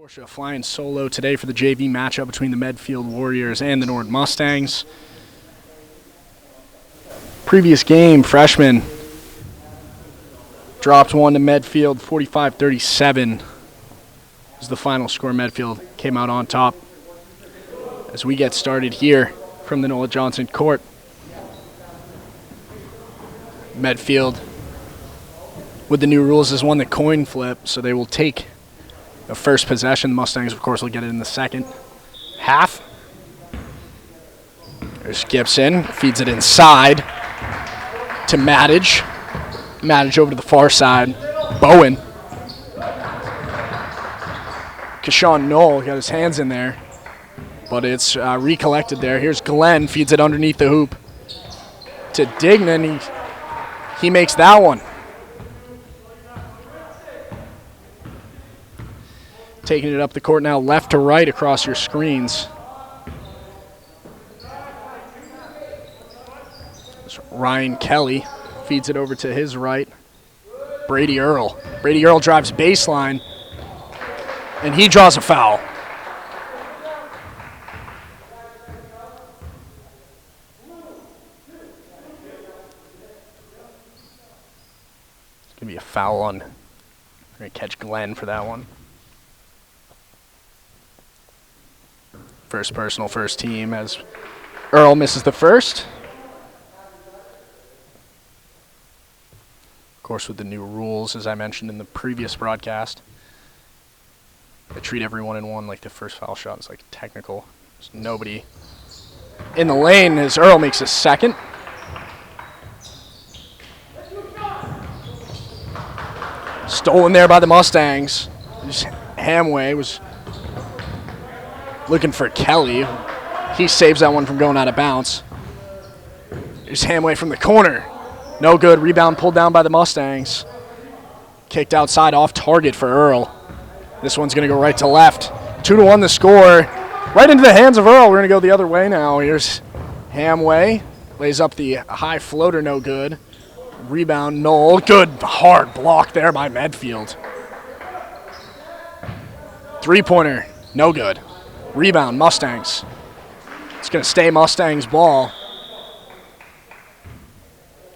Porsche flying solo today for the JV matchup between the Medfield Warriors and the Nord Mustangs. Previous game, freshman dropped one to Medfield, 45-37 was the final score. Medfield came out on top. As we get started here from the Noah Johnson court, Medfield, with the new rules, has won the coin flip, so they will take the first possession. The Mustangs, of course, will get it in the second half. There's Gibson, feeds it inside to Maddage. Maddage over to the far side. Bowen. Kashawn Knoll got his hands in there, but it's recollected there. Here's Glenn, feeds it underneath the hoop to Dignan. He makes that one. Taking it up the court now, left to right across your screens. Ryan Kelly feeds it over to his right. Brady Earl. Brady Earl drives baseline, and he draws a foul. It's going to be a foul on. We're going to catch Glenn for that one. First personal, first team, as Earl misses the first. Of course, with the new rules, as I mentioned in the previous broadcast, they treat every 1-and-1 like the first foul shot is like technical. There's nobody in the lane as Earl makes a second. Stolen there by the Mustangs. Hamway was looking for Kelly. He saves that one from going out of bounds. Here's Hamway from the corner. No good. Rebound pulled down by the Mustangs. Kicked outside off target for Earl. This one's going to go right to left. 2-1 the score. Right into the hands of Earl. We're going to go the other way now. Here's Hamway. Lays up the high floater. No good. Rebound, Knoll. Good hard block there by Medfield. Three-pointer. No good. Rebound, Mustangs. It's going to stay Mustangs ball.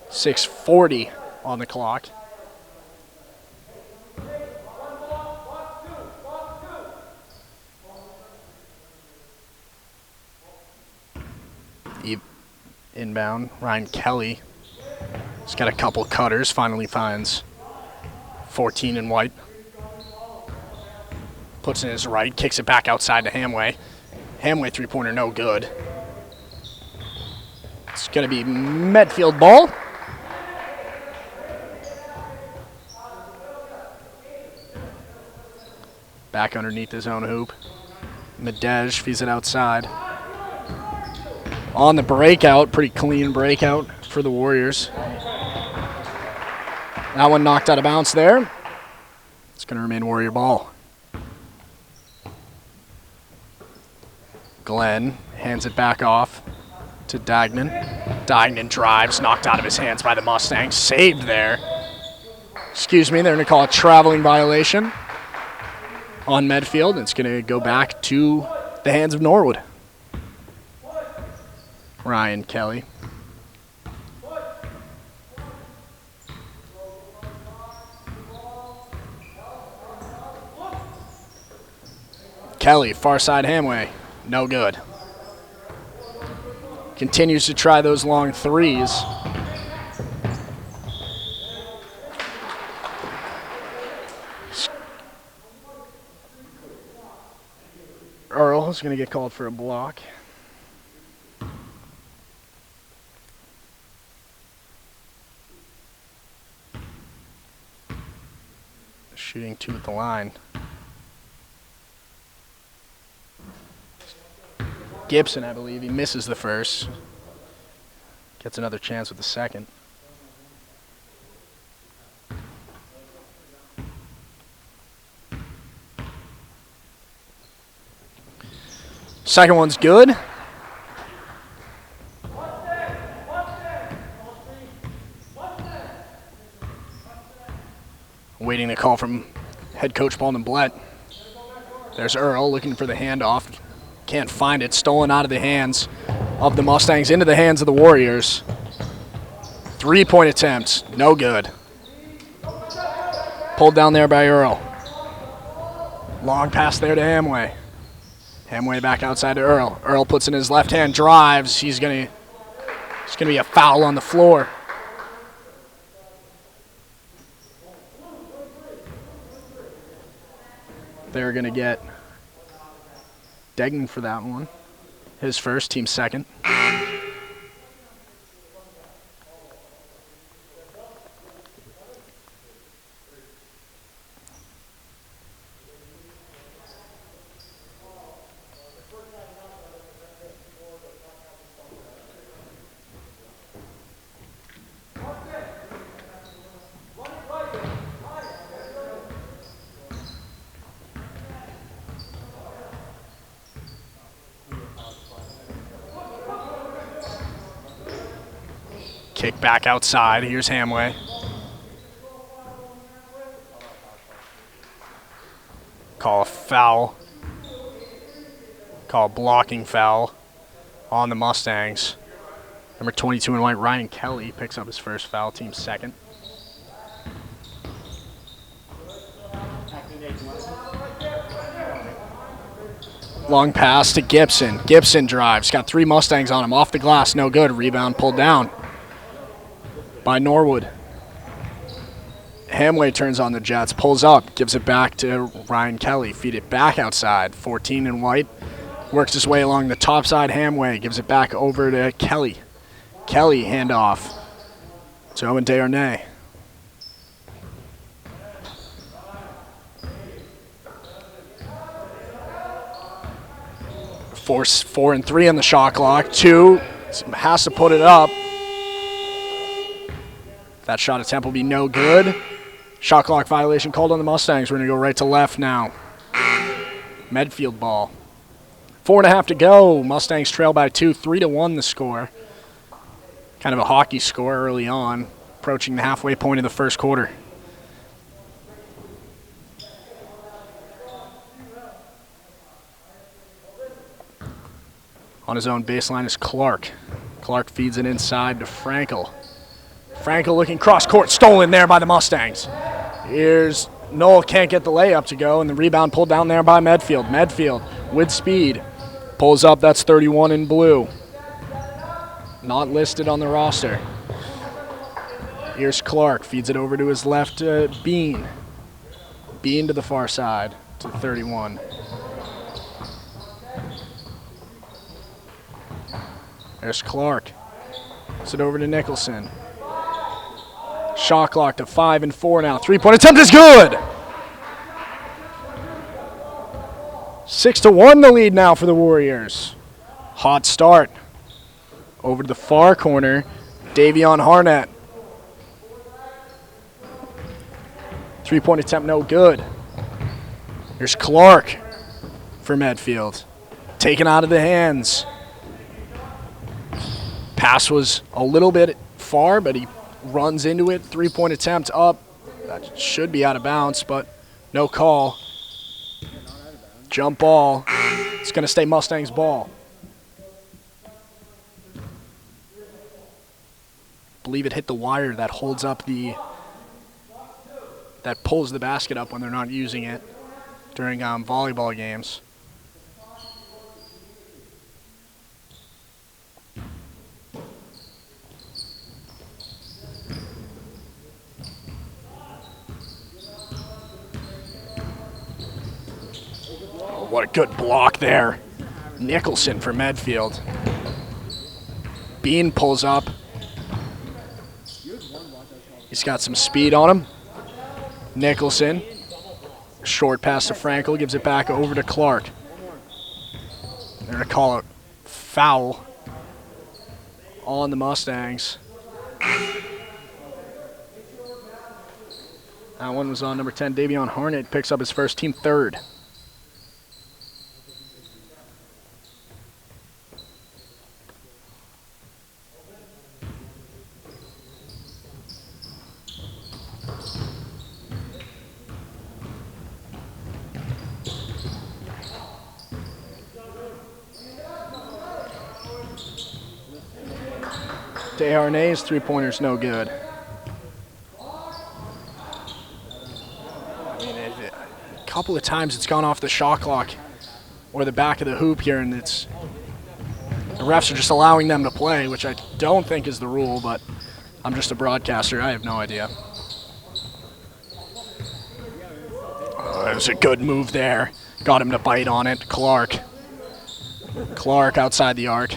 6:40 on the clock. Inbound, Ryan Kelly. He's got a couple cutters, finally finds 14 in white. Puts in his right, kicks it back outside to Hamway. Hamway three-pointer, no good. It's going to be Medfield ball. Back underneath his own hoop. Medej feeds it outside. On the breakout, pretty clean breakout for the Warriors. That one knocked out of bounds there. It's going to remain Warrior ball. Glenn hands it back off to Dagnan. Dagnan drives, knocked out of his hands by the Mustangs. Saved there. Excuse me, they're going to call a traveling violation on Medfield. It's going to go back to the hands of Norwood. Ryan Kelly. Kelly, far side Hamway. No good. Continues to try those long threes. Earl is going to get called for a block. Shooting two at the line. Gibson, I believe, he misses the first. Gets another chance with the second. Second one's good. Waiting a call from head coach Baldwin Blatt. There's Earl looking for the handoff. Can't find it. Stolen out of the hands of the Mustangs into the hands of the Warriors. 3-point attempt. No good. Pulled down there by Earl. Long pass there to Hamway. Hamway back outside to Earl. Earl puts in his left hand, drives. It's gonna be a foul on the floor. They're gonna get Degnan for that one. His first, team second. Kick back outside. Here's Hamway. Call a foul. Call a blocking foul on the Mustangs. Number 22 in white, Ryan Kelly, picks up his first foul, team second. Long pass to Gibson. Gibson drives. Got 3 Mustangs on him. Off the glass, no good. Rebound pulled down by Norwood. Hamway turns on the Jets, pulls up, gives it back to Ryan Kelly. Feed it back outside. 14 in white. Works his way along the top side. Hamway gives it back over to Kelly. Kelly handoff to Owen Desharnais. Four and 3 on the shot clock. 2 has to put it up. That shot attempt will be no good. Shot clock violation called on the Mustangs. We're going to go right to left now. Medfield ball. 4.5 to go. Mustangs trail by 2. 3-1 the score. Kind of a hockey score early on. Approaching the halfway point of the first quarter. On his own baseline is Clark. Clark feeds it inside to Frankel. Frankel looking cross court, stolen there by the Mustangs. Here's Noel, can't get the layup to go, and the rebound pulled down there by Medfield. Medfield with speed. Pulls up, that's 31 in blue. Not listed on the roster. Here's Clark, feeds it over to his left, Bean. Bean to the far side, to 31. There's Clark. Puts it over to Nicholson. Shot clock to 5 and 4 now. 3-point attempt is good. 6-1 the lead now for the Warriors. Hot start. Over to the far corner, Davion Harnett. 3-point attempt no good. Here's Clark for Medfield. Taken out of the hands. Pass was a little bit far, but he runs into it. 3-point attempt up. That should be out of bounds, but no call. Jump ball. It's going to stay Mustangs ball. Believe it hit the wire that holds up that pulls the basket up when they're not using it during volleyball games. What a good block there. Nicholson for Medfield. Bean pulls up. He's got some speed on him. Nicholson. Short pass to Frankel. Gives it back over to Clark. They're going to call it foul on the Mustangs. That one was on number 10. Davion Harnett picks up his first, team third. Desharnais' three-pointer's no good. I mean, a couple of times it's gone off the shot clock or the back of the hoop here, and the refs are just allowing them to play, which I don't think is the rule, but I'm just a broadcaster. I have no idea. It was a good move there. Got him to bite on it. Clark outside the arc.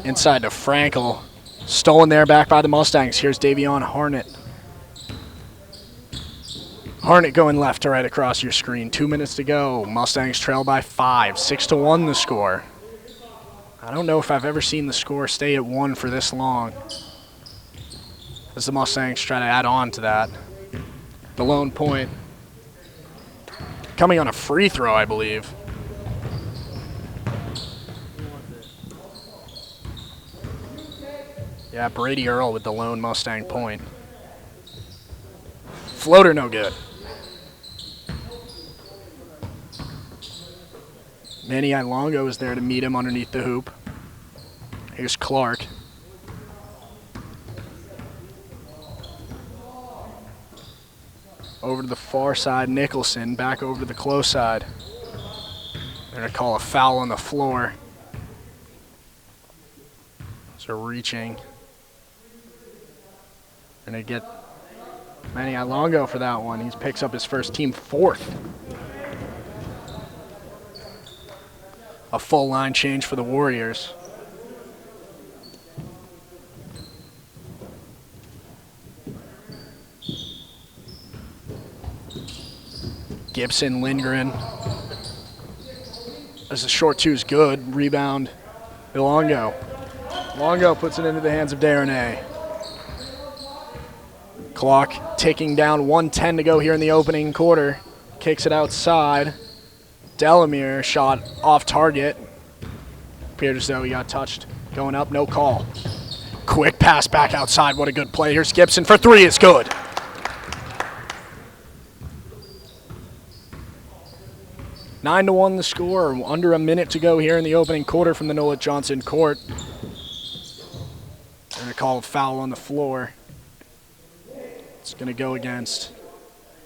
Inside to Frankel. Stolen there back by the Mustangs. Here's Davion Harnett. Harnett going left to right across your screen. 2 minutes to go. Mustangs trail by 5. 6-1 the score. I don't know if I've ever seen the score stay at 1 for this long, as the Mustangs try to add on to that. The lone point coming on a free throw, I believe. Yeah, Brady Earl with the lone Mustang point. Floater no good. Manny Ilongo is there to meet him underneath the hoop. Here's Clark. Over to the far side, Nicholson. Back over to the close side. They're going to call a foul on the floor. So reaching. Going to get Manny Ilongo for that one. He picks up his first team fourth. A full line change for the Warriors. Gibson, Lindgren. As a short two is good. Rebound, Ilongo. Ilongo puts it into the hands of Desharnais. Clock ticking down, 1:10 to go here in the opening quarter. Kicks it outside. Delamere shot off target. Appeared as though he got touched. Going up, no call. Quick pass back outside. What a good play. Here's Gibson for three. It's good. Nine to 1 the score. Under a minute to go here in the opening quarter from the Nolan Johnson court. They're going to call a foul on the floor. It's going to go against.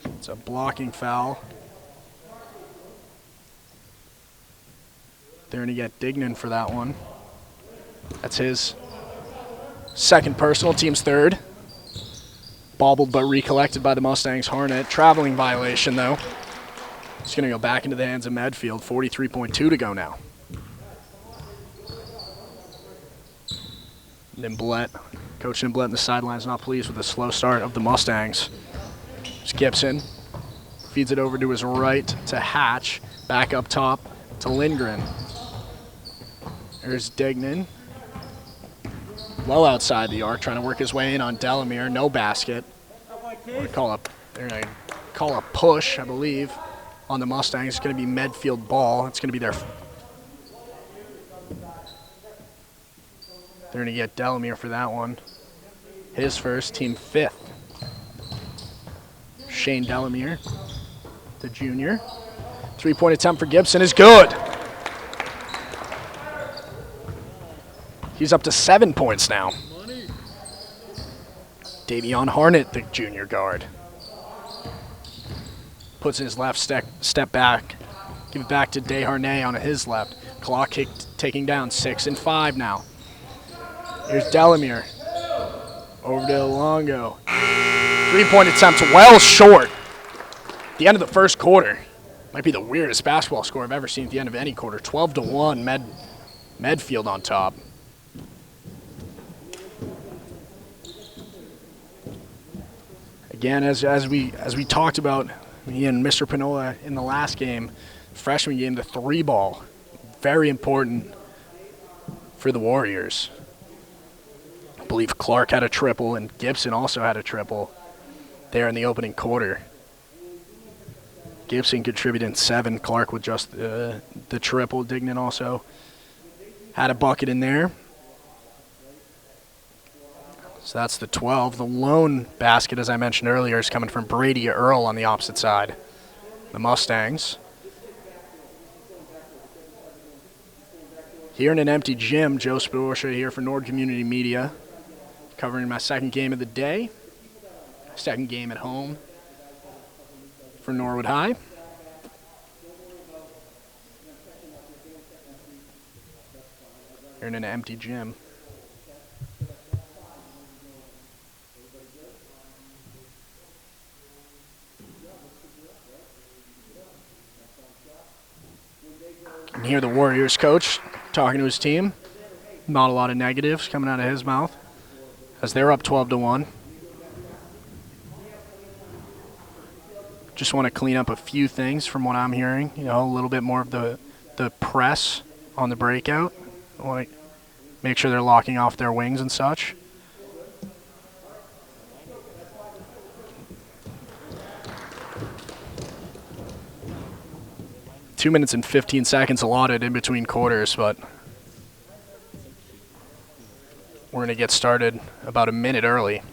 It's a blocking foul. They're going to get Dignan for that one. That's his second personal, team's third. Bobbled but recollected by the Mustangs. Harnett. Traveling violation, though. It's going to go back into the hands of Medfield. 43.2 to go now. Nimblett. Coach Nimblett in the sidelines not pleased with the slow start of the Mustangs. There's Gibson. Feeds it over to his right to Hatch. Back up top to Lindgren. There's Dignan. Low outside the arc, trying to work his way in on Delamere. No basket. They're going to call a push, I believe, on the Mustangs. It's going to be Medfield ball. It's going to be their. They're going to get Delamere for that one. His first, team fifth. Shane Delamere, the junior. Three-point attempt for Gibson is good. He's up to 7 points now. Davion Harnett, the junior guard. Puts his left step back. Give it back to Desharnais on his left. Clock taking down 6 and 5 now. Here's Delamere. Over to Ilongo. Three-point attempt well short. The end of the first quarter. Might be the weirdest basketball score I've ever seen at the end of any quarter. 12 to 1, Medfield on top. Again, as we talked about, me and Mr. Pinola in the last game, freshman game, the three ball, very important for the Warriors. I believe Clark had a triple and Gibson also had a triple there in the opening quarter. Gibson contributing 7, Clark with just the triple. Dignan also had a bucket in there. So that's the 12. The lone basket, as I mentioned earlier, is coming from Brady Earl on the opposite side. The Mustangs. Here in an empty gym, Joe Spiorsha here for Nord Community Media, covering my second game of the day. Second game at home for Norwood High. Here in an empty gym. You can hear the Warriors coach talking to his team. Not a lot of negatives coming out of his mouth as they're up 12-1. Just want to clean up a few things from what I'm hearing. You know, a little bit more of the press on the breakout. I want to make sure they're locking off their wings and such. Two minutes and 15 seconds allotted in between quarters, but we're going to get started about a minute early.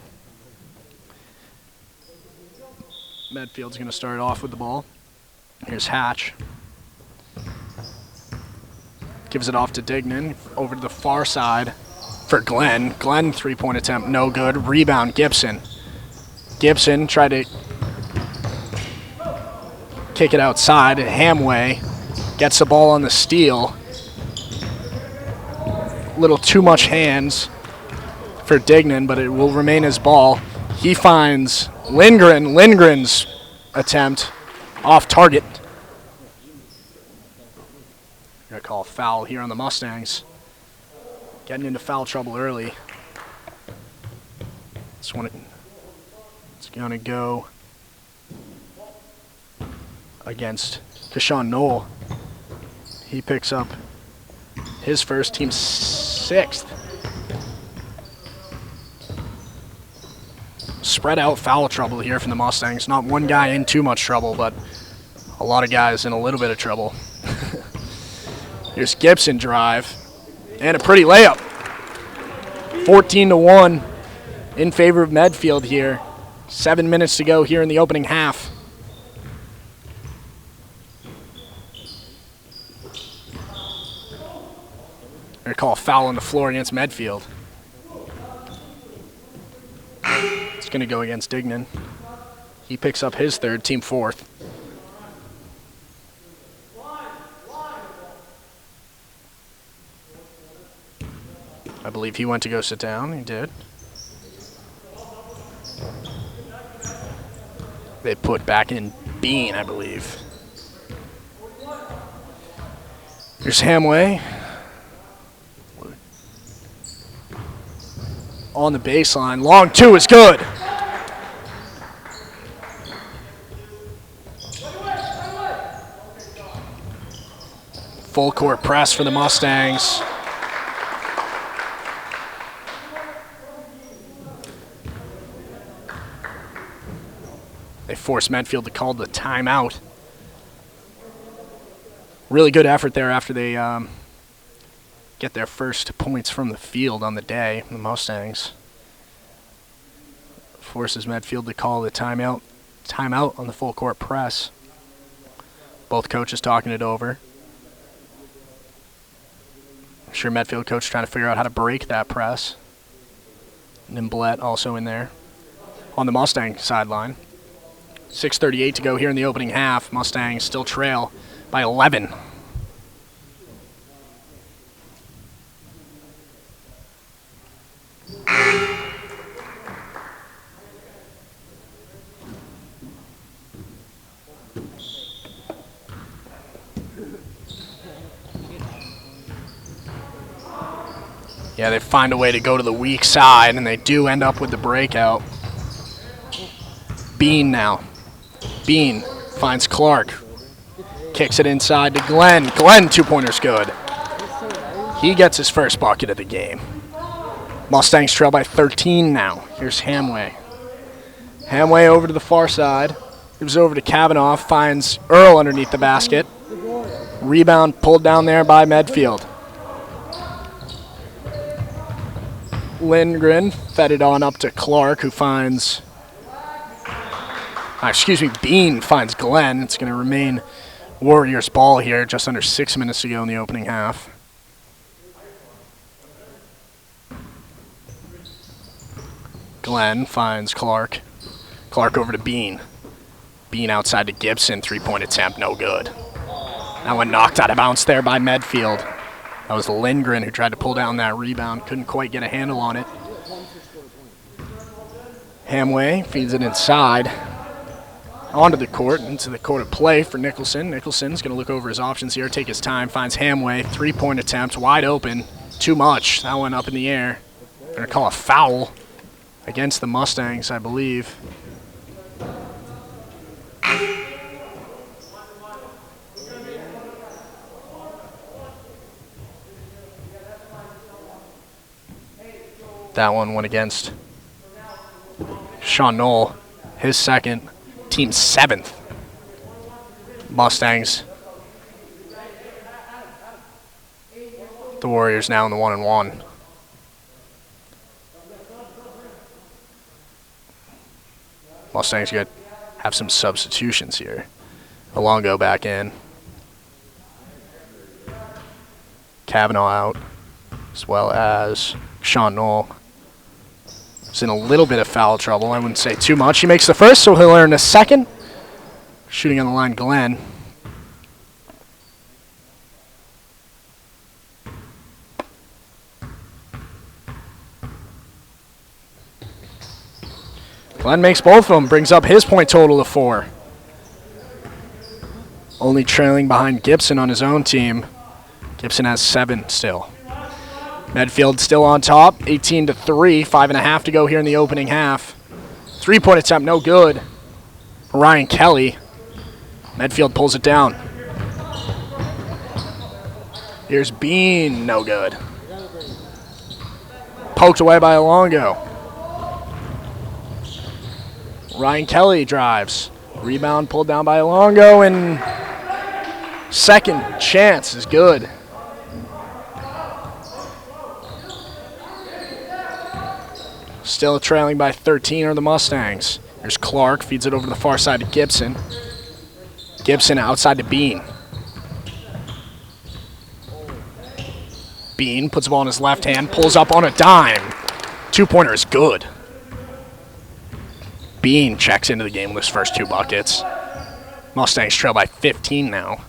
Medfield's going to start off with the ball. Here's Hatch. Gives it off to Dignan. Over to the far side for Glenn. Glenn, three-point attempt, no good. Rebound, Gibson. Gibson tried to kick it outside. Hamway gets the ball on the steal. A little too much hands for Dignan, but it will remain his ball. He finds Lindgren. Lindgren's attempt off target. Gonna call a foul here on the Mustangs. Getting into foul trouble early. It's gonna go against Kashawn Knoll. He picks up his first, team sixth. Spread out foul trouble here from the Mustangs. Not one guy in too much trouble, but a lot of guys in a little bit of trouble. Here's Gibson drive and a pretty layup. 14-1 in favor of Medfield here. 7 minutes to go here in the opening half. They're going to call a foul on the floor against Medfield. It's going to go against Dignan. He picks up his third, team fourth. I believe he went to go sit down. He did. They put back in Bean, I believe. Here's Hamway. On the baseline. Long two is good. Full court press for the Mustangs. They force Medfield to call the timeout. Really good effort there after they get their first points from the field on the day. The Mustangs forces Medfield to call the timeout on the full court press. Both coaches talking it over. I'm sure Medfield coach trying to figure out how to break that press. Nimblette also in there on the Mustang sideline. 6:38 to go here in the opening half. Mustangs still trail by 11. Yeah, they find a way to go to the weak side, and they do end up with the breakout. Bean now. Bean finds Clark. Kicks it inside to Glenn. Glenn, two-pointer's good. He gets his first bucket of the game. Mustangs trail by 13 now. Here's Hamway. Hamway over to the far side. Gives over to Kavanaugh. Finds Earl underneath the basket. Rebound pulled down there by Medfield. Lindgren fed it on up to Clark, who finds... Bean finds Glenn. It's going to remain Warriors ball here. Just under 6 minutes to go in the opening half. Glenn finds Clark. Clark over to Bean. Bean outside to Gibson. 3-point attempt, no good. That one knocked out of bounds there by Medfield. That was Lindgren who tried to pull down that rebound. Couldn't quite get a handle on it. Hamway feeds it inside. Onto the court, into the court of play for Nicholson. Nicholson's going to look over his options here, take his time, finds Hamway. 3-point attempt, wide open. Too much. That one up in the air. They're going to call a foul against the Mustangs, I believe. That one went against Sean Knoll, his second, team's 7th. Mustangs. The Warriors now in the 1-1. Mustangs got have some substitutions here. Alongo back in. Kavanaugh out, as well as Sean Knoll. He's in a little bit of foul trouble. I wouldn't say too much. He makes the first, so he'll earn a second. Shooting on the line, Glenn. Glenn makes both of them, brings up his point total to 4. Only trailing behind Gibson on his own team. Gibson has 7 still. Medfield still on top, 18-3, 5.5 to go here in the opening half. 3-point attempt, no good. Ryan Kelly. Medfield pulls it down. Here's Bean, no good. Poked away by Alongo. Ryan Kelly drives. Rebound pulled down by Alongo, and second chance is good. Still trailing by 13 are the Mustangs. There's Clark, feeds it over the far side to Gibson. Gibson outside to Bean. Bean puts the ball in his left hand, pulls up on a dime. 2-pointer is good. Bean checks into the game with his first 2 buckets. Mustangs trail by 15 now.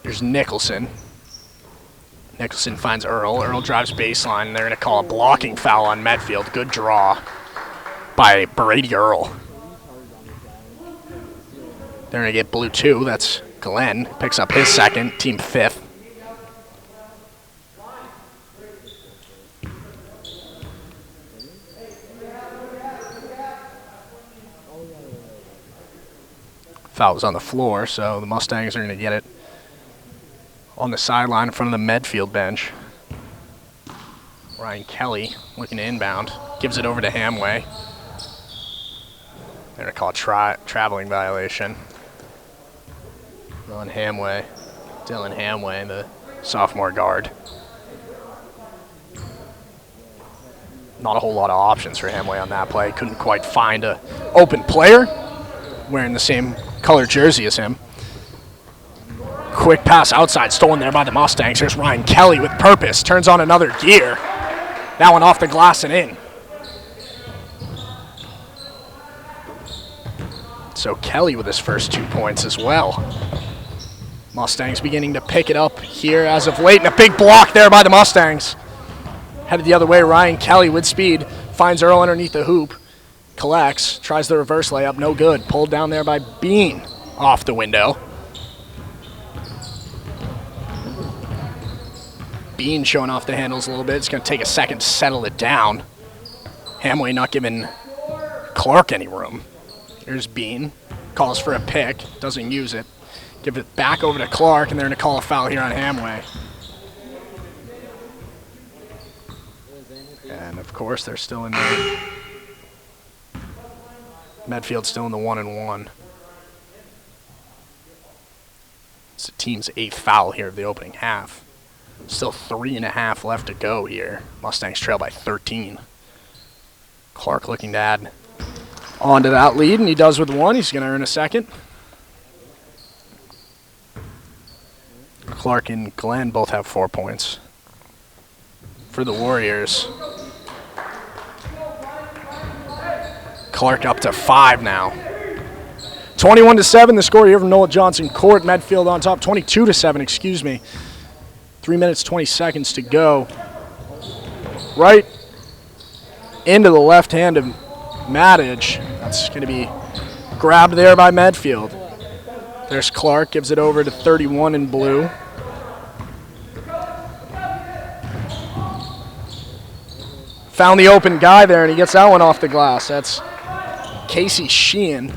Here's Nicholson. Nicholson finds Earl. Earl drives baseline. They're going to call a blocking foul on Medfield. Good draw by Brady Earl. They're going to get blue 2. That's Glenn. Picks up his second. Team 5th. Foul was on the floor, so the Mustangs are going to get it on the sideline in front of the Medfield bench. Ryan Kelly looking to inbound. Gives it over to Hamway. They're going to call a traveling violation on Hamway. Dylan Hamway, the sophomore guard. Not a whole lot of options for Hamway on that play. Couldn't quite find an open player wearing the same color jersey as him. Quick pass outside, stolen there by the Mustangs. Here's Ryan Kelly with purpose. Turns on another gear. That one off the glass and in. So Kelly with his first 2 points as well. Mustangs beginning to pick it up here as of late. And a big block there by the Mustangs. Headed the other way, Ryan Kelly with speed. Finds Earl underneath the hoop. Collects, tries the reverse layup, no good. Pulled down there by Bean off the window. Bean showing off the handles a little bit. It's going to take a second to settle it down. Hamway not giving Clark any room. Here's Bean. Calls for a pick. Doesn't use it. Give it back over to Clark, and they're going to call a foul here on Hamway. And, of course, they're still in the... Medfield's still in the 1-1. It's the team's 8th foul here of the opening half. Still 3.5 left to go here. Mustangs trail by 13. Clark looking to add on to that lead, and he does with 1. He's going to earn a second. Clark and Glenn both have 4 points for the Warriors. Clark up to 5 now. 21-7, the score here from Noah Johnson Court. Medfield on top, 22-7, excuse me. 3 minutes, 20 seconds to go. Right into the left hand of Maddage. That's going to be grabbed there by Medfield. There's Clark, gives it over to 31 in blue. Found the open guy there, and he gets that one off the glass. That's Casey Sheehan,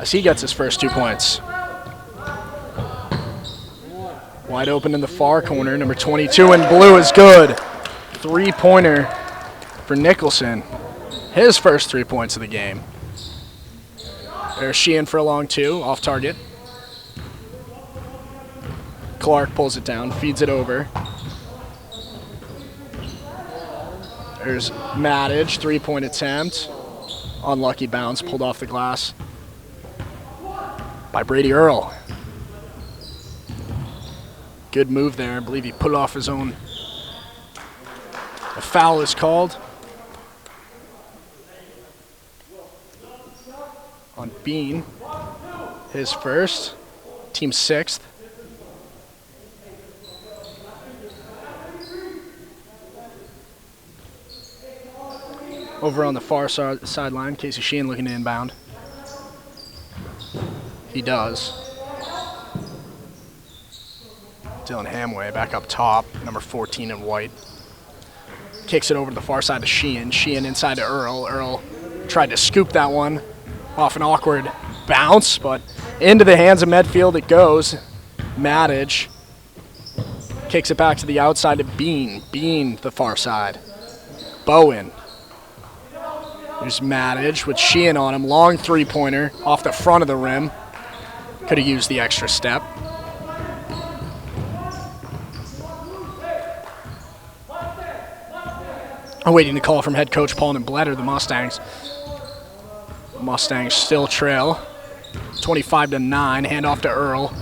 as he gets his first 2 points. Wide open in the far corner, number 22 in blue is good. 3-pointer for Nicholson. His first 3 points of the game. There's Sheehan for a long 2, off target. Clark pulls it down, feeds it over. There's Maddage, 3-point attempt. Unlucky bounce, pulled off the glass by Brady Earl. Good move there. I believe he put it off his own. A foul is called on Bean. His first, team 6th. Over on the far sideline, Casey Sheehan looking to inbound. He does. Dylan Hamway back up top, number 14 in white. Kicks it over to the far side to Sheehan. Sheehan inside to Earl. Earl tried to scoop that one off an awkward bounce, but into the hands of Medfield it goes. Maddage kicks it back to the outside to Bean. Bean, the far side. Bowen. There's Maddage with Sheehan on him. Long 3-pointer off the front of the rim. Could have used the extra step. Awaiting the call from head coach Paul Nembletter, the Mustangs. Mustangs still trail. 25-9, handoff to Earl.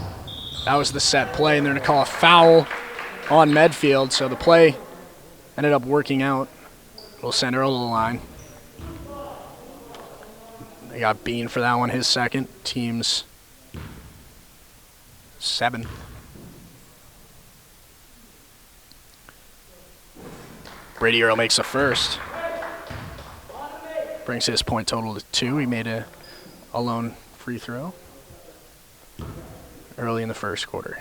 That was the set play, and they're going to call a foul on Medfield, so the play ended up working out. We'll send Earl to the line. They got Bean for that one, his second. Team's 7th. Brady Earl makes the first. Brings his point total to 2. He made a lone free throw early in the first quarter.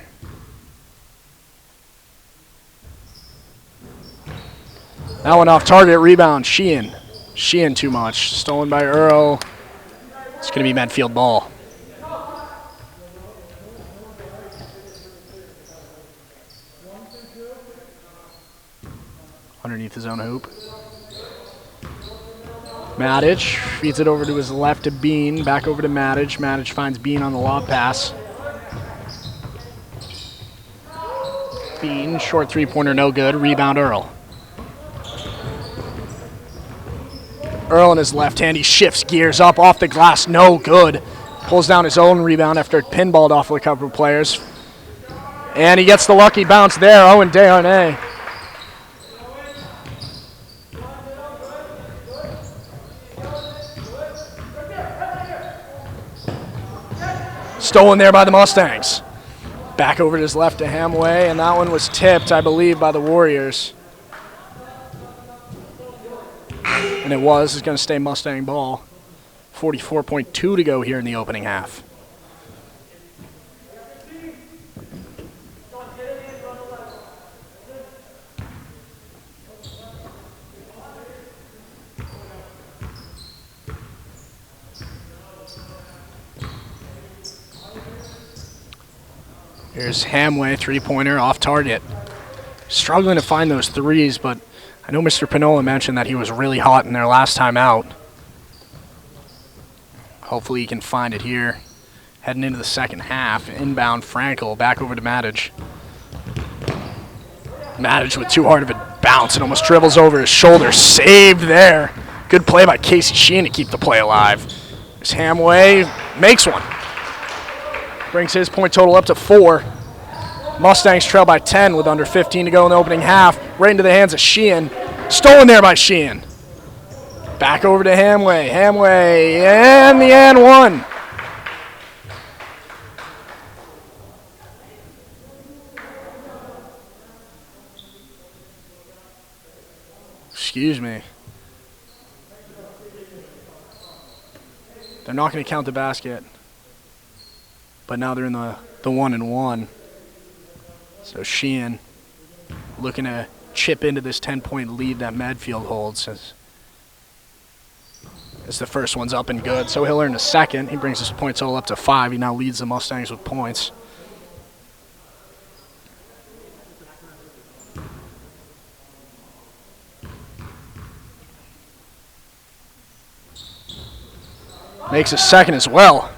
That one off target, rebound, Sheehan. Sheehan too much. Stolen by Earl. It's going to be Medfield ball. Underneath his own hoop. Maddage feeds it over to his left to Bean. Back over to Maddage. Maddage finds Bean on the lob pass. Bean, short 3-pointer, no good. Rebound Earl. Earl in his left hand, he shifts gears up off the glass, no good. Pulls down his own rebound after it pinballed off of a couple of players. And he gets the lucky bounce there, Owen Desharnais. Stolen there by the Mustangs. Back over to his left to Hamway, and that one was tipped, I believe, by the Warriors. And it was. It's going to stay Mustang ball. 44.2 to go here in the opening half. Here's Hamway, 3-pointer, off target. Struggling to find those threes, but I know Mr. Pinola mentioned that he was really hot in there last time out. Hopefully he can find it here. Heading into the second half. Inbound Frankel, back over to Maddage. Maddage with too hard of a bounce and almost dribbles over his shoulder. Saved there. Good play by Casey Sheehan to keep the play alive. This Hamway makes one. Brings his point total up to 4. Mustangs trail by 10 with under 15 to go in the opening half. Right into the hands of Sheehan. Stolen there by Sheehan. Back over to Hamway. Hamway and the and one. Excuse me. They're not going to count the basket. But now they're in the 1-and-1. So Sheehan looking to chip into this 10-point lead that Medfield holds as the first one's up and good. So he'll earn a second. He brings his point total up to 5. He now leads the Mustangs with points. Makes a second as well.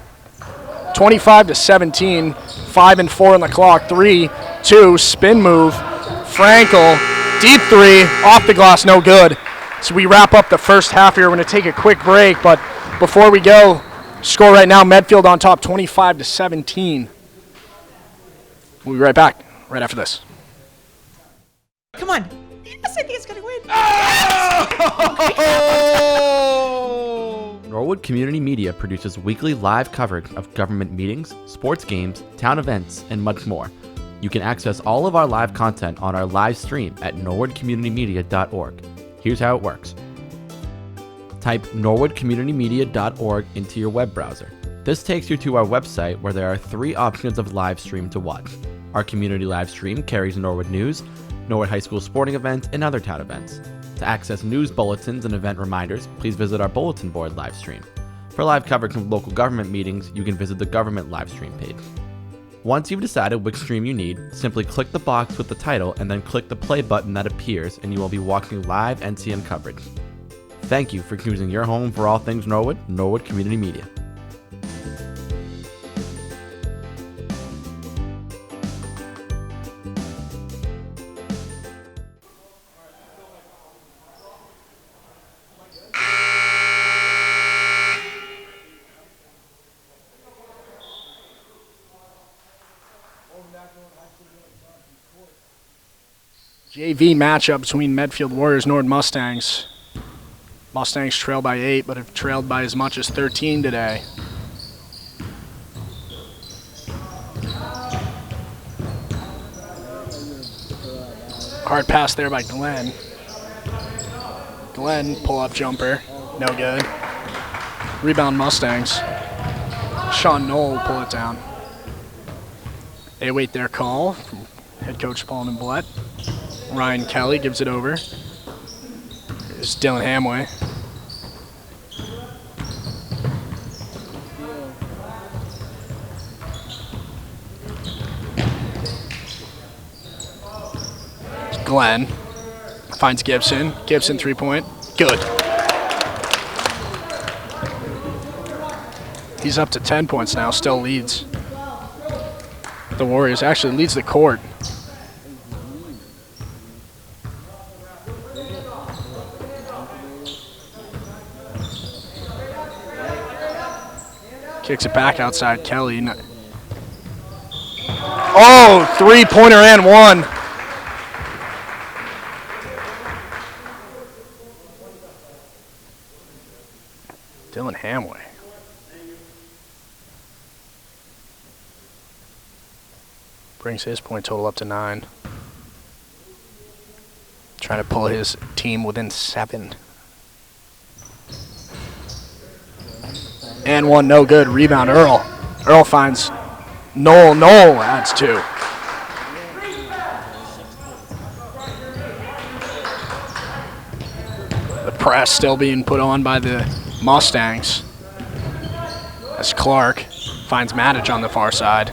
25-17, 5-4 on the clock. 3-2, spin move. Frankel, deep 3, off the glass, no good. So we wrap up the first half here. We're going to take a quick break, but before we go, score right now, Medfield on top, 25-17. We'll be right back, right after this. Come on. Yes, I think it's going to win. Oh! Norwood Community Media produces weekly live coverage of government meetings, sports games, town events, and much more. You can access all of our live content on our live stream at norwoodcommunitymedia.org. Here's how it works. Type norwoodcommunitymedia.org into your web browser. This takes you to our website where there are 3 options of live stream to watch. Our community live stream carries Norwood news, Norwood High School sporting events, and other town events. To access news bulletins and event reminders, please visit our bulletin board live stream. For live coverage of local government meetings, you can visit the government live stream page. Once you've decided which stream you need, simply click the box with the title and then click the play button that appears and you will be watching live NCM coverage. Thank you for choosing your home for all things Norwood, Norwood Community Media. JV matchup between Medfield Warriors, Norwood Mustangs. Mustangs trail by 8, but have trailed by as much as 13 today. Hard pass there by Glenn. Glenn, pull-up jumper, no good. Rebound Mustangs. Sean Knoll pull it down. They await their call from head coach Paul Nimblett. Ryan Kelly gives it over. Here's Dylan Hamway. Glenn finds Gibson. Gibson 3-point. Good. He's up to 10 points now, still leads the Warriors. Actually leads the court. Kicks it back outside Kelly. Oh, 3-pointer and 1. Dylan Hamway. Brings his point total up to 9. Trying to pull his team within 7. And 1, no good. Rebound, Earl. Earl finds Knoll. Knoll adds 2. The press still being put on by the Mustangs as Clark finds Matic on the far side.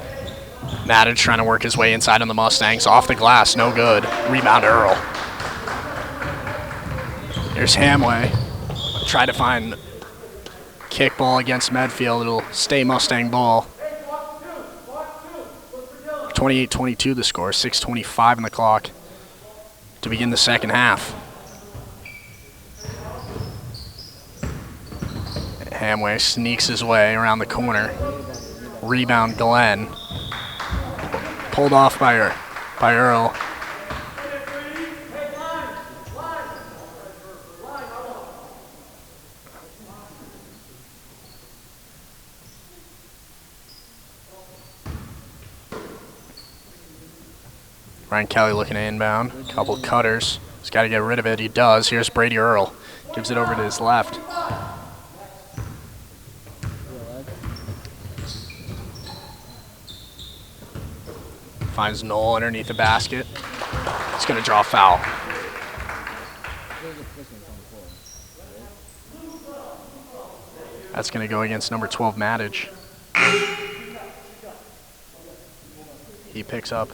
Matic trying to work his way inside on the Mustangs. Off the glass, no good. Rebound, Earl. Here's Hamway. Try to find kickball against Medfield. It'll stay Mustang ball. 28-22 the score. 6:25 on the clock to begin the second half. Hamway sneaks his way around the corner. Rebound Glenn. pulled off by Earl. Ryan Kelly looking to inbound. Couple cutters. He's got to get rid of it. He does. Here's Brady Earl. Gives it over to his left. Finds Noel underneath the basket. He's going to draw a foul. That's going to go against number 12, Maddage. He picks up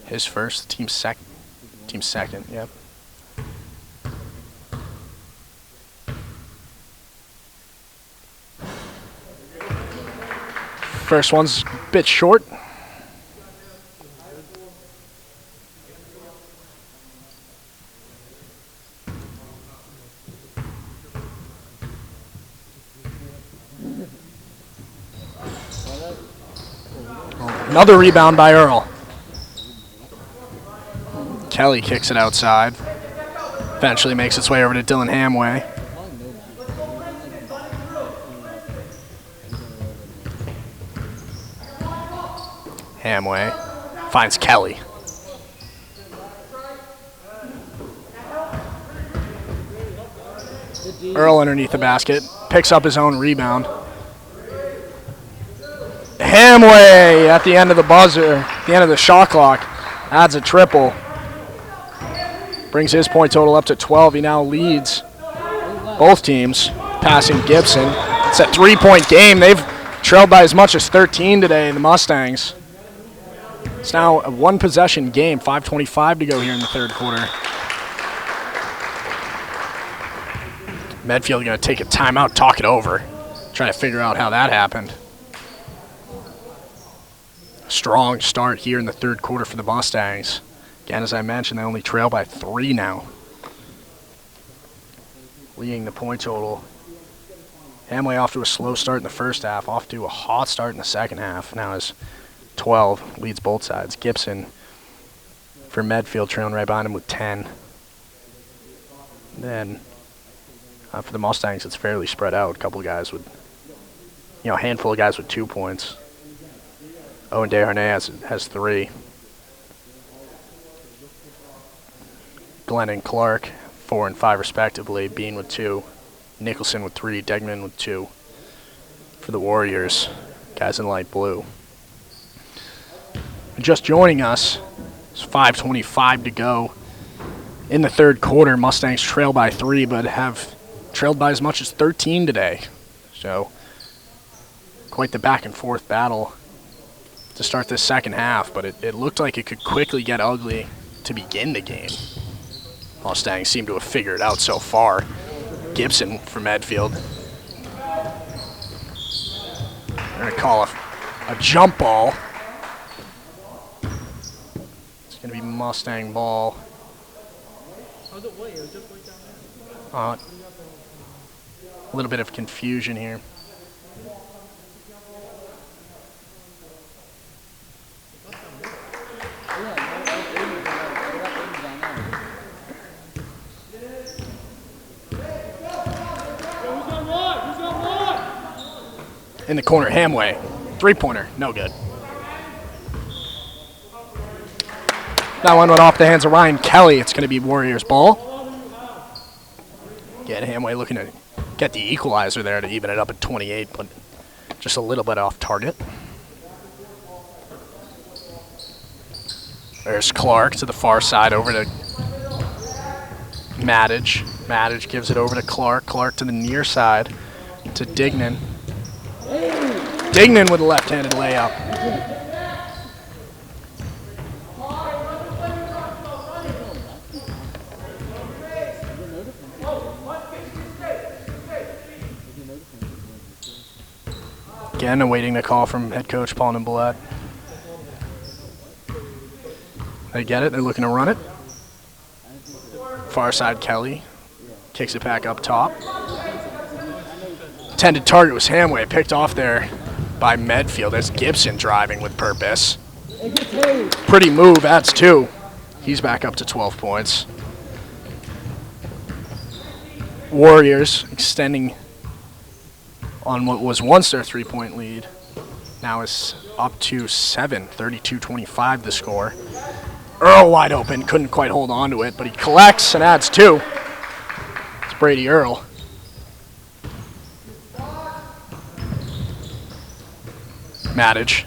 his first, team second, yep. First one's a bit short. Another rebound by Earl. Kelly kicks it outside. Eventually makes its way over to Dylan Hamway. Hamway finds Kelly. Earl underneath the basket. Picks up his own rebound. Hamway at the end of the buzzer, the end of the shot clock, adds a triple. Brings his point total up to 12. He now leads both teams, passing Gibson. It's a three-point game. They've trailed by as much as 13 today, the Mustangs. It's now a one-possession game, 5:25 to go here in the third quarter. Medfield going to take a timeout, talk it over, try to figure out how that happened. Strong start here in the third quarter for the Mustangs. Again, as I mentioned, they only trail by 3 now. Leading the point total. Hamway off to a slow start in the first half, off to a hot start in the second half. Now is 12, leads both sides. Gibson for Medfield trailing right behind him with 10. Then for the Mustangs, it's fairly spread out. A couple of guys with, a handful of guys with 2 points. Owen Desharnais has 3. Glenn and Clark, 4 and 5 respectively. Bean with 2. Nicholson with 3. Degman with 2. For the Warriors, guys in light blue. Just joining us, it's 5:25 to go in the third quarter. Mustangs trail by 3, but have trailed by as much as 13 today. So, quite the back and forth battle to start this second half, but it looked like it could quickly get ugly to begin the game. Mustangs seem to have figured it out so far. Gibson for Medfield. They're going to call a jump ball. It's going to be Mustang ball. A little bit of confusion here. In the corner, Hamway. Three-pointer, no good. That one went off the hands of Ryan Kelly. It's going to be Warriors ball. Again, Hamway looking to get the equalizer there to even it up at 28, but just a little bit off target. There's Clark to the far side over to Maddage. Maddage gives it over to Clark. Clark to the near side to Dignan. Dignan with a left-handed layup. Again, awaiting the call from head coach Paul Nimblett. They get it. They're looking to run it. Far side, Kelly. Kicks it back up top. Intended target was Hamway. Picked off there by Medfield as Gibson driving with purpose. Pretty move, adds 2. He's back up to 12 points. Warriors extending on what was once their 3-point lead. Now is up to 7, 32-25 the score. Earl wide open, couldn't quite hold on to it, but he collects and adds 2. It's Brady Earl. Maddich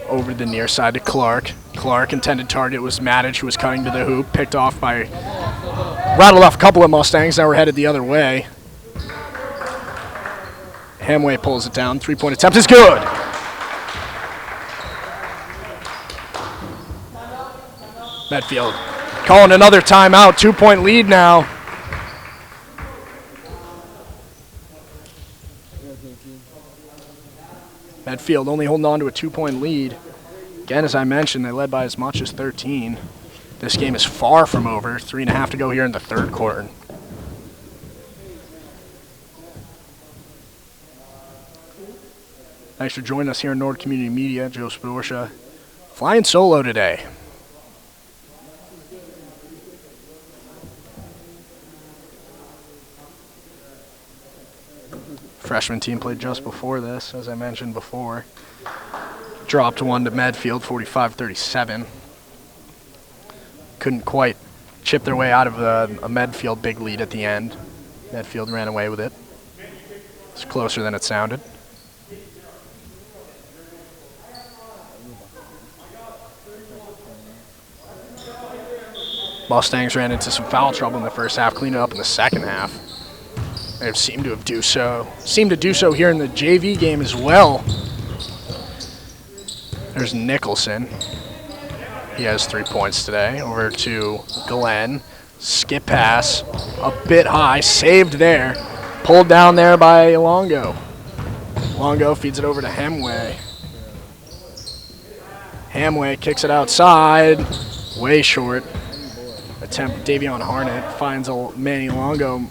over the near side to Clark. Clark, intended target was Maddich, who was cutting to the hoop, picked off by, rattled off a couple of Mustangs, now we're headed the other way. Hamway pulls it down, 3-point attempt is good. Medfield calling another timeout, 2-point lead now. Medfield only holding on to a 2-point lead. Again, as I mentioned, they led by as much as 13. This game is far from over. 3.5 to go here in the third quarter. Thanks for joining us here in Nord Community Media. Joe Spadorsha flying solo today. Freshman team played just before this, as I mentioned before. Dropped one to Medfield, 45-37. Couldn't quite chip their way out of a Medfield big lead at the end. Medfield ran away with it. It's closer than it sounded. Mustangs ran into some foul trouble in the first half, cleaned it up in the second half. They seem to do so here in the JV game as well. There's Nicholson. He has 3 points today. Over to Glenn. Skip pass. A bit high. Saved there. Pulled down there by Longo. Longo feeds it over to Hemway. Hemway kicks it outside. Way short. Attempt Davion Harnett finds Manny Longo.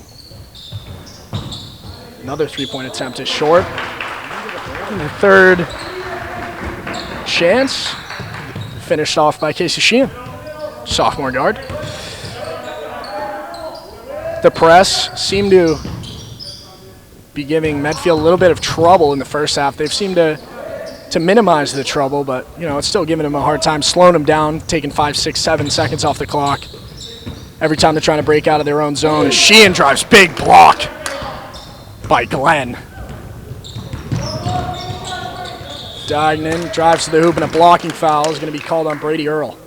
Another 3-point attempt is short. And the third chance finished off by Casey Sheehan, sophomore guard. The press seemed to be giving Medfield a little bit of trouble in the first half. They've seemed to minimize the trouble, but it's still giving them a hard time, slowing them down, taking 5, 6, 7 seconds off the clock. Every time they're trying to break out of their own zone, Sheehan drives, big block by Glenn. Diagnan drives to the hoop, and a blocking foul is going to be called on Brady Earl.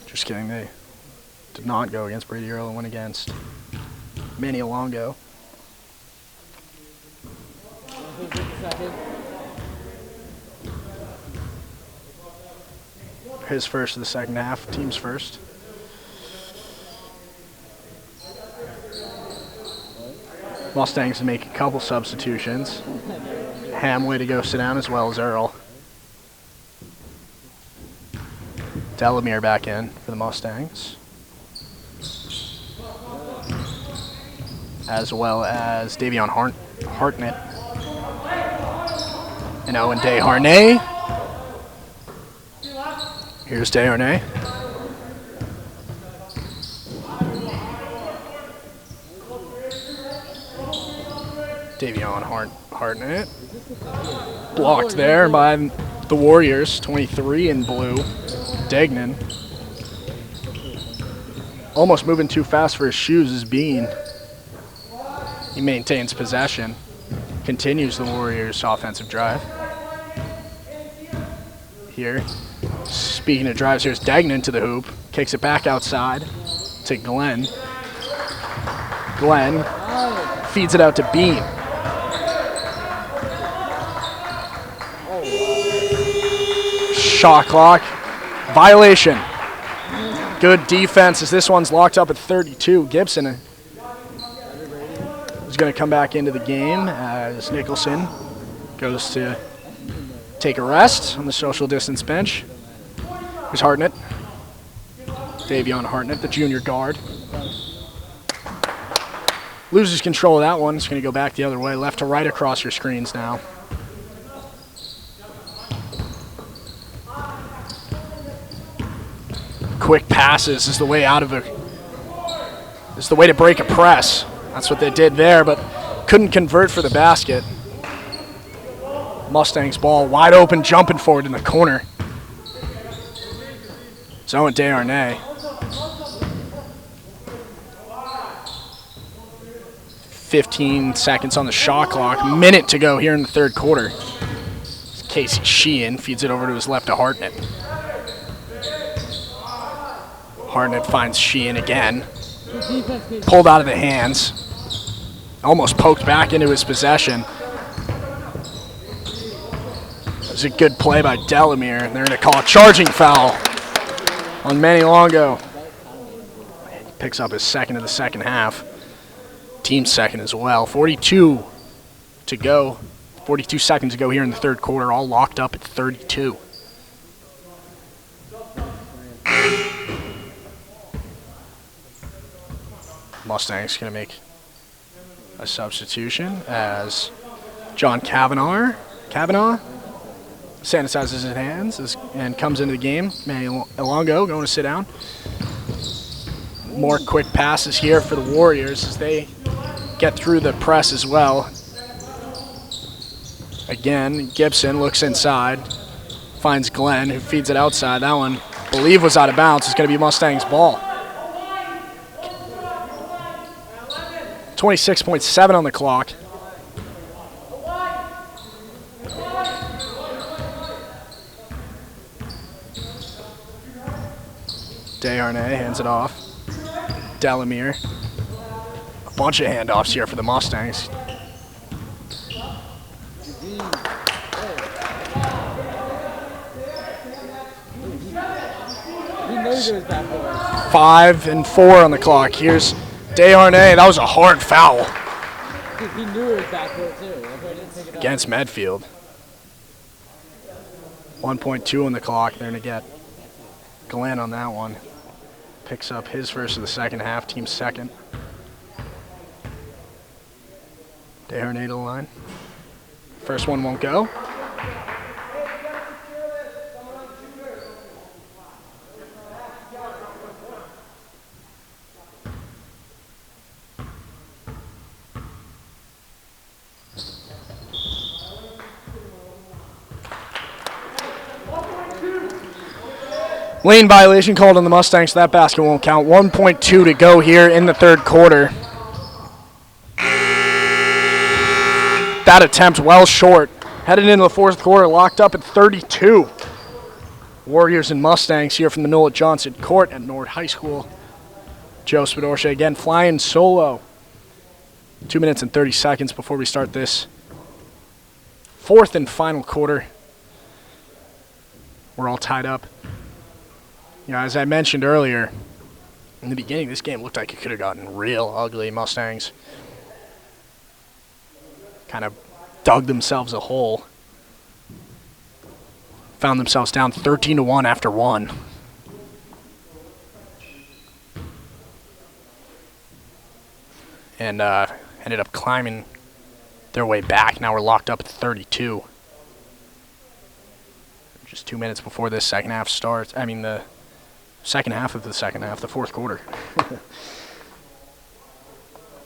Just kidding, they did not go against Brady Earl and went against Manny Alongo. His first of the second half, team's first. Mustangs to make a couple substitutions. Hamway to go sit down as well as Earl. Delamere back in for the Mustangs. As well as Davion Hartnett. And Owen Desharnais. Here's Desharnais. Davion Hartnett. Blocked there by the Warriors, 23 in blue. Degnan. Almost moving too fast for his shoes is Bean. He maintains possession. Continues the Warriors' offensive drive. Here. Speaking of drives, here's Degnan to the hoop. Kicks it back outside to Glenn. Glenn feeds it out to Bean. Shot clock. Violation. Good defense as this one's locked up at 32. Gibson is going to come back into the game as Nicholson goes to take a rest on the social distance bench. Here's Hartnett. Davion Hartnett, the junior guard. Loses control of that one. It's going to go back the other way. Left to right across your screens now. Quick passes is the way out of is the way to break a press. That's what they did there, but couldn't convert for the basket. Mustangs ball wide open, jumping forward in the corner. Zoe Desharnais. 15 seconds on the shot clock. Minute to go here in the third quarter. Casey Sheehan feeds it over to his left to Hartnett. Hartnett finds Sheehan again. Pulled out of the hands. Almost poked back into his possession. It was a good play by Delamere. They're going to call a charging foul on Manny Longo. Picks up his second of the second half. Team's second as well. 42 to go. 42 seconds to go here in the third quarter. All locked up at 32. Mustangs going to make a substitution as John Kavanaugh sanitizes his hands and comes into the game. Manny Longo going to sit down. More quick passes here for the Warriors as they get through the press as well. Again, Gibson looks inside, finds Glenn, who feeds it outside. That one, I believe, was out of bounds. It's going to be Mustangs' ball. 26.7 on the clock. Desharnais hands it off. Delamere. A bunch of handoffs here for the Mustangs. Five and 4 on the clock. Here's Desharnais. That was a hard foul. He knew it was backcourt too. That's why I didn't take it Against Medfield. 1.2 on the clock. They're going to get Glenn on that one. Picks up his first of the second half, team's second. Desharnais to the line. First one won't go. Lane violation called on the Mustangs, so that basket won't count. 1.2 to go here in the third quarter. That attempt well short. Headed into the fourth quarter, locked up at 32. Warriors and Mustangs here from the Nolan Johnson Court at Nord High School. Joe Spadorcia again flying solo. 2 minutes and 30 seconds before we start this fourth and final quarter. We're all tied up. You know, as I mentioned earlier, in the beginning, this game looked like it could have gotten real ugly. Mustangs kind of dug themselves a hole. Found themselves down 13-1 after one. And ended up climbing their way back. Now we're locked up at 32. Just 2 minutes before this second half starts. I mean, the second half of the second half, the fourth quarter.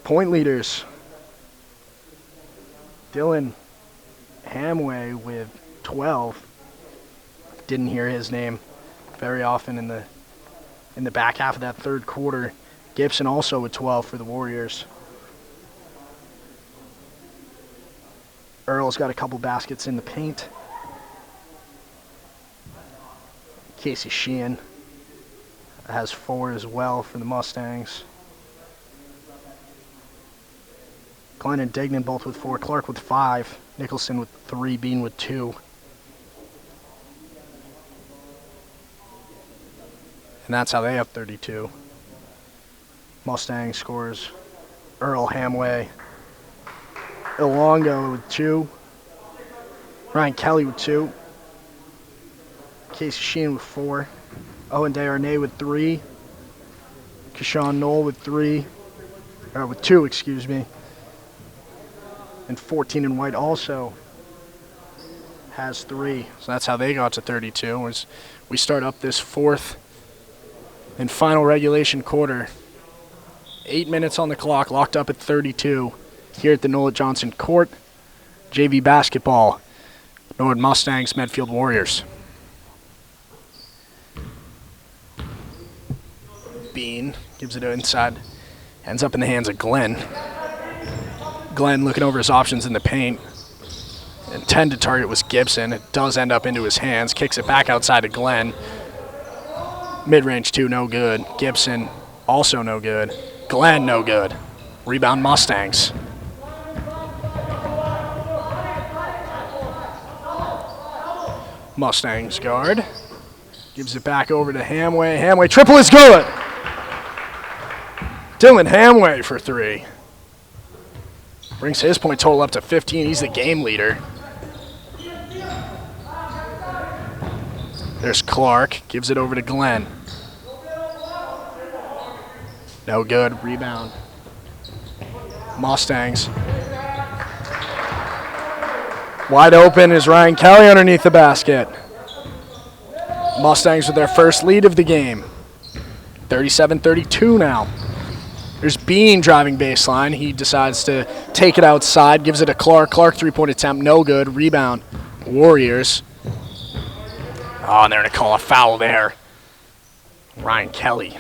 Point leaders. Dylan Hamway with 12. Didn't hear his name very often in the back half of that third quarter. Gibson also with 12 for the Warriors. Earl's got a couple baskets in the paint. Casey Sheehan has 4 as well for the Mustangs. Glenn and Dignan both with 4. Clark with 5. Nicholson with 3. Bean with 2. And that's how they have 32. Mustang scores Earl Hamway. Ilongo with 2. Ryan Kelly with 2. Casey Sheehan with 4. Owen Desharnais with 3. Keshawn Knoll with 3. With 2, excuse me. And 14 and White also has 3. So that's how they got to 32. As we start up this 4th and final regulation quarter. 8 minutes on the clock, locked up at 32 here at the Nola Johnson Court. JV basketball, Norwood Mustangs, Medfield Warriors. Bean gives it inside, ends up in the hands of Glenn. Glenn looking over his options in the paint. Intended target was Gibson. It does end up into his hands, kicks it back outside to Glenn. Mid-range 2, no good. Gibson, also no good. Glenn, no good. Rebound Mustangs. Mustangs guard. Gives it back over to Hamway. Hamway, triple is good! Dylan Hamway for 3. Brings his point total up to 15. He's the game leader. There's Clark. Gives it over to Glenn. No good. Rebound. Mustangs. Wide open is Ryan Kelly underneath the basket. Mustangs with their first lead of the game. 37-32 now. There's Bean driving baseline. He decides to take it outside, gives it to Clark. Clark, 3-point attempt, no good. Rebound, Warriors. Oh, and they're going to call a foul there. Ryan Kelly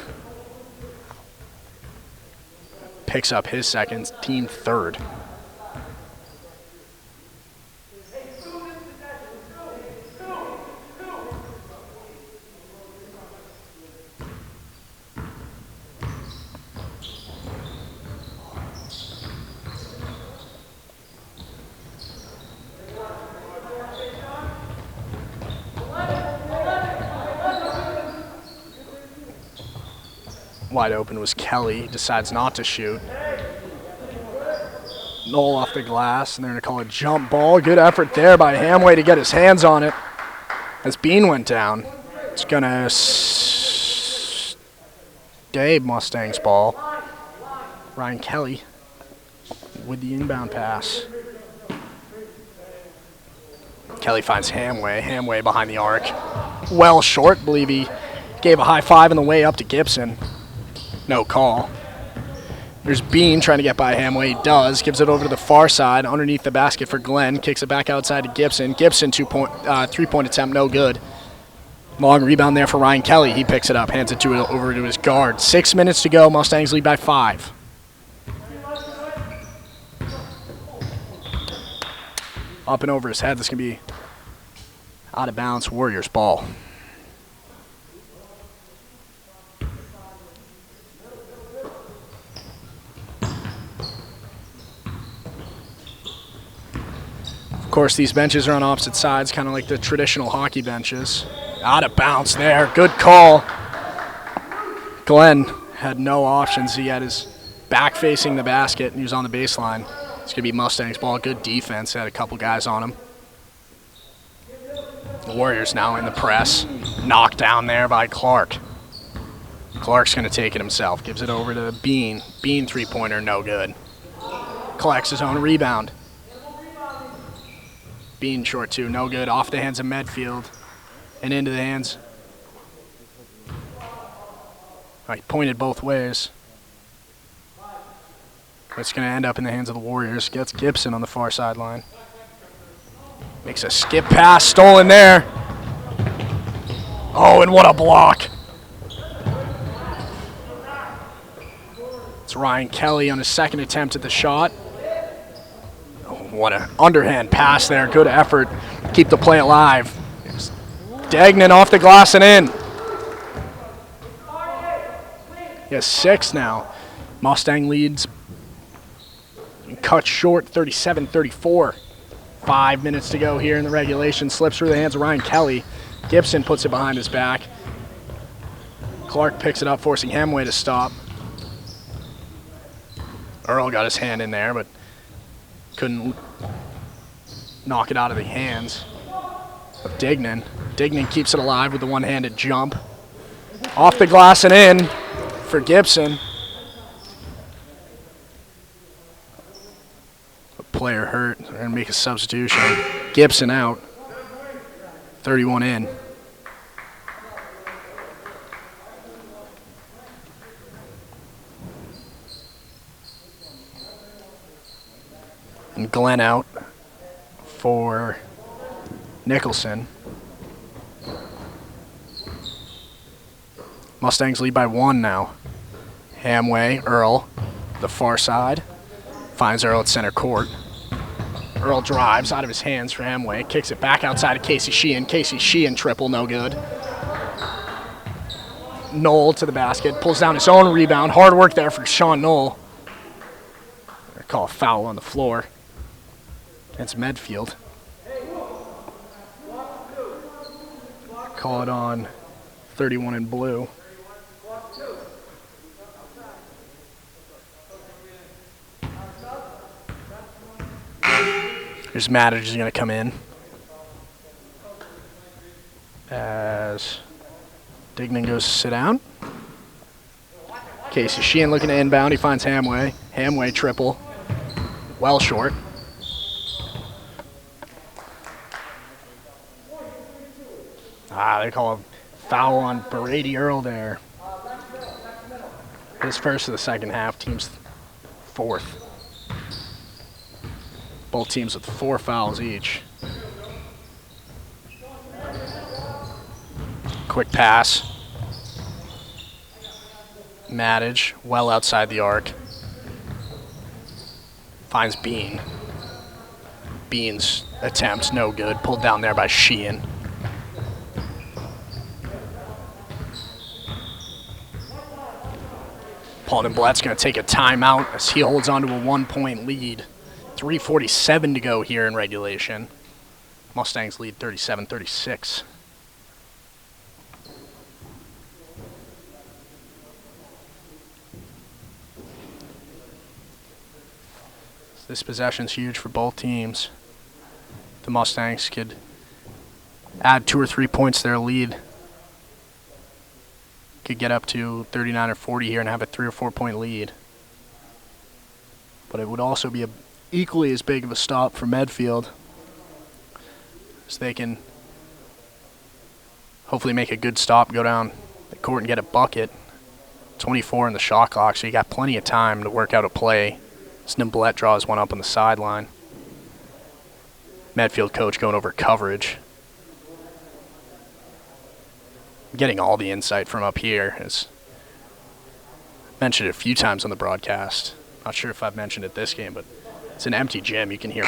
picks up his second, team third. Wide open was Kelly. Decides not to shoot. Knoll off the glass, and they're going to call a jump ball. Good effort there by Hamway to get his hands on it as Bean went down. It's going to stay Mustangs ball. Ryan Kelly with the inbound pass. Kelly finds Hamway. Hamway behind the arc. Well short. Believe he gave a high five on the way up to Gibson. No call. There's Bean trying to get by Hamway. He does. Gives it over to the far side underneath the basket for Glenn. Kicks it back outside to Gibson. Gibson, 3-point attempt, no good. Long rebound there for Ryan Kelly. He picks it up, hands it over to his guard. 6 minutes to go. Mustangs lead by 5. Up and over his head. This can be out of bounds. Warriors ball. Of course, these benches are on opposite sides, kind of like the traditional hockey benches. Out of bounds there. Good call. Glenn had no options. He had his back facing the basket, and he was on the baseline. It's going to be Mustangs ball. Good defense. Had a couple guys on him. The Warriors now in the press. Knocked down there by Clark. Clark's going to take it himself. Gives it over to Bean. Bean, 3-pointer, no good. Collects his own rebound. Bean short 2, no good. Off the hands of Medfield and into the hands. Right, pointed both ways. It's going to end up in the hands of the Warriors. Gets Gibson on the far sideline. Makes a skip pass, stolen there. Oh, and what a block. It's Ryan Kelly on his second attempt at the shot. What an underhand pass there. Good effort. Keep the play alive. Dagnan off the glass and in. He has 6 now. Mustang leads. Cut short, 37-34. 5 minutes to go here in the regulation. Slips through the hands of Ryan Kelly. Gibson puts it behind his back. Clark picks it up, forcing Hamway to stop. Earl got his hand in there, but couldn't knock it out of the hands of Dignan. Dignan keeps it alive with the one-handed jump. Off the glass and in for Gibson. A player hurt. They're going to make a substitution. Gibson out. 31 in. And Glenn out for Nicholson. Mustangs lead by 1 now. Hamway, Earl, the far side. Finds Earl at center court. Earl drives out of his hands for Hamway. Kicks it back outside of Casey Sheehan. Casey Sheehan triple, no good. Knoll to the basket. Pulls down his own rebound. Hard work there for Sean Knoll. They call a foul on the floor against Medfield. Call it on 31 in blue. Here's Mattich is going to come in as Dignan goes to sit down. Casey Sheehan looking to inbound. He finds Hamway. Hamway triple. Well short. They call a foul on Brady Earl there. His first of the second half. Team's 4th. Both teams with 4 fouls each. Quick pass. Mattich, well outside the arc. Finds Bean. Bean's attempt, no good. Pulled down there by Sheehan. Paulden Blatt's going to take a timeout as he holds on to a 1-point lead. 3:47 to go here in regulation. Mustangs lead 37-36. This possession's huge for both teams. The Mustangs could add 2 or 3 points to their lead. Could get up to 39 or 40 here and have a 3 or 4 point lead. But it would also be equally as big of a stop for Medfield, as they can hopefully make a good stop, go down the court and get a bucket. 24 in the shot clock, so you got plenty of time to work out a play. Snimblett draws one up on the sideline. Medfield coach going over coverage. Getting all the insight from up here. As mentioned it a few times on the broadcast. Not sure if I've mentioned it this game, but it's an empty gym. You can hear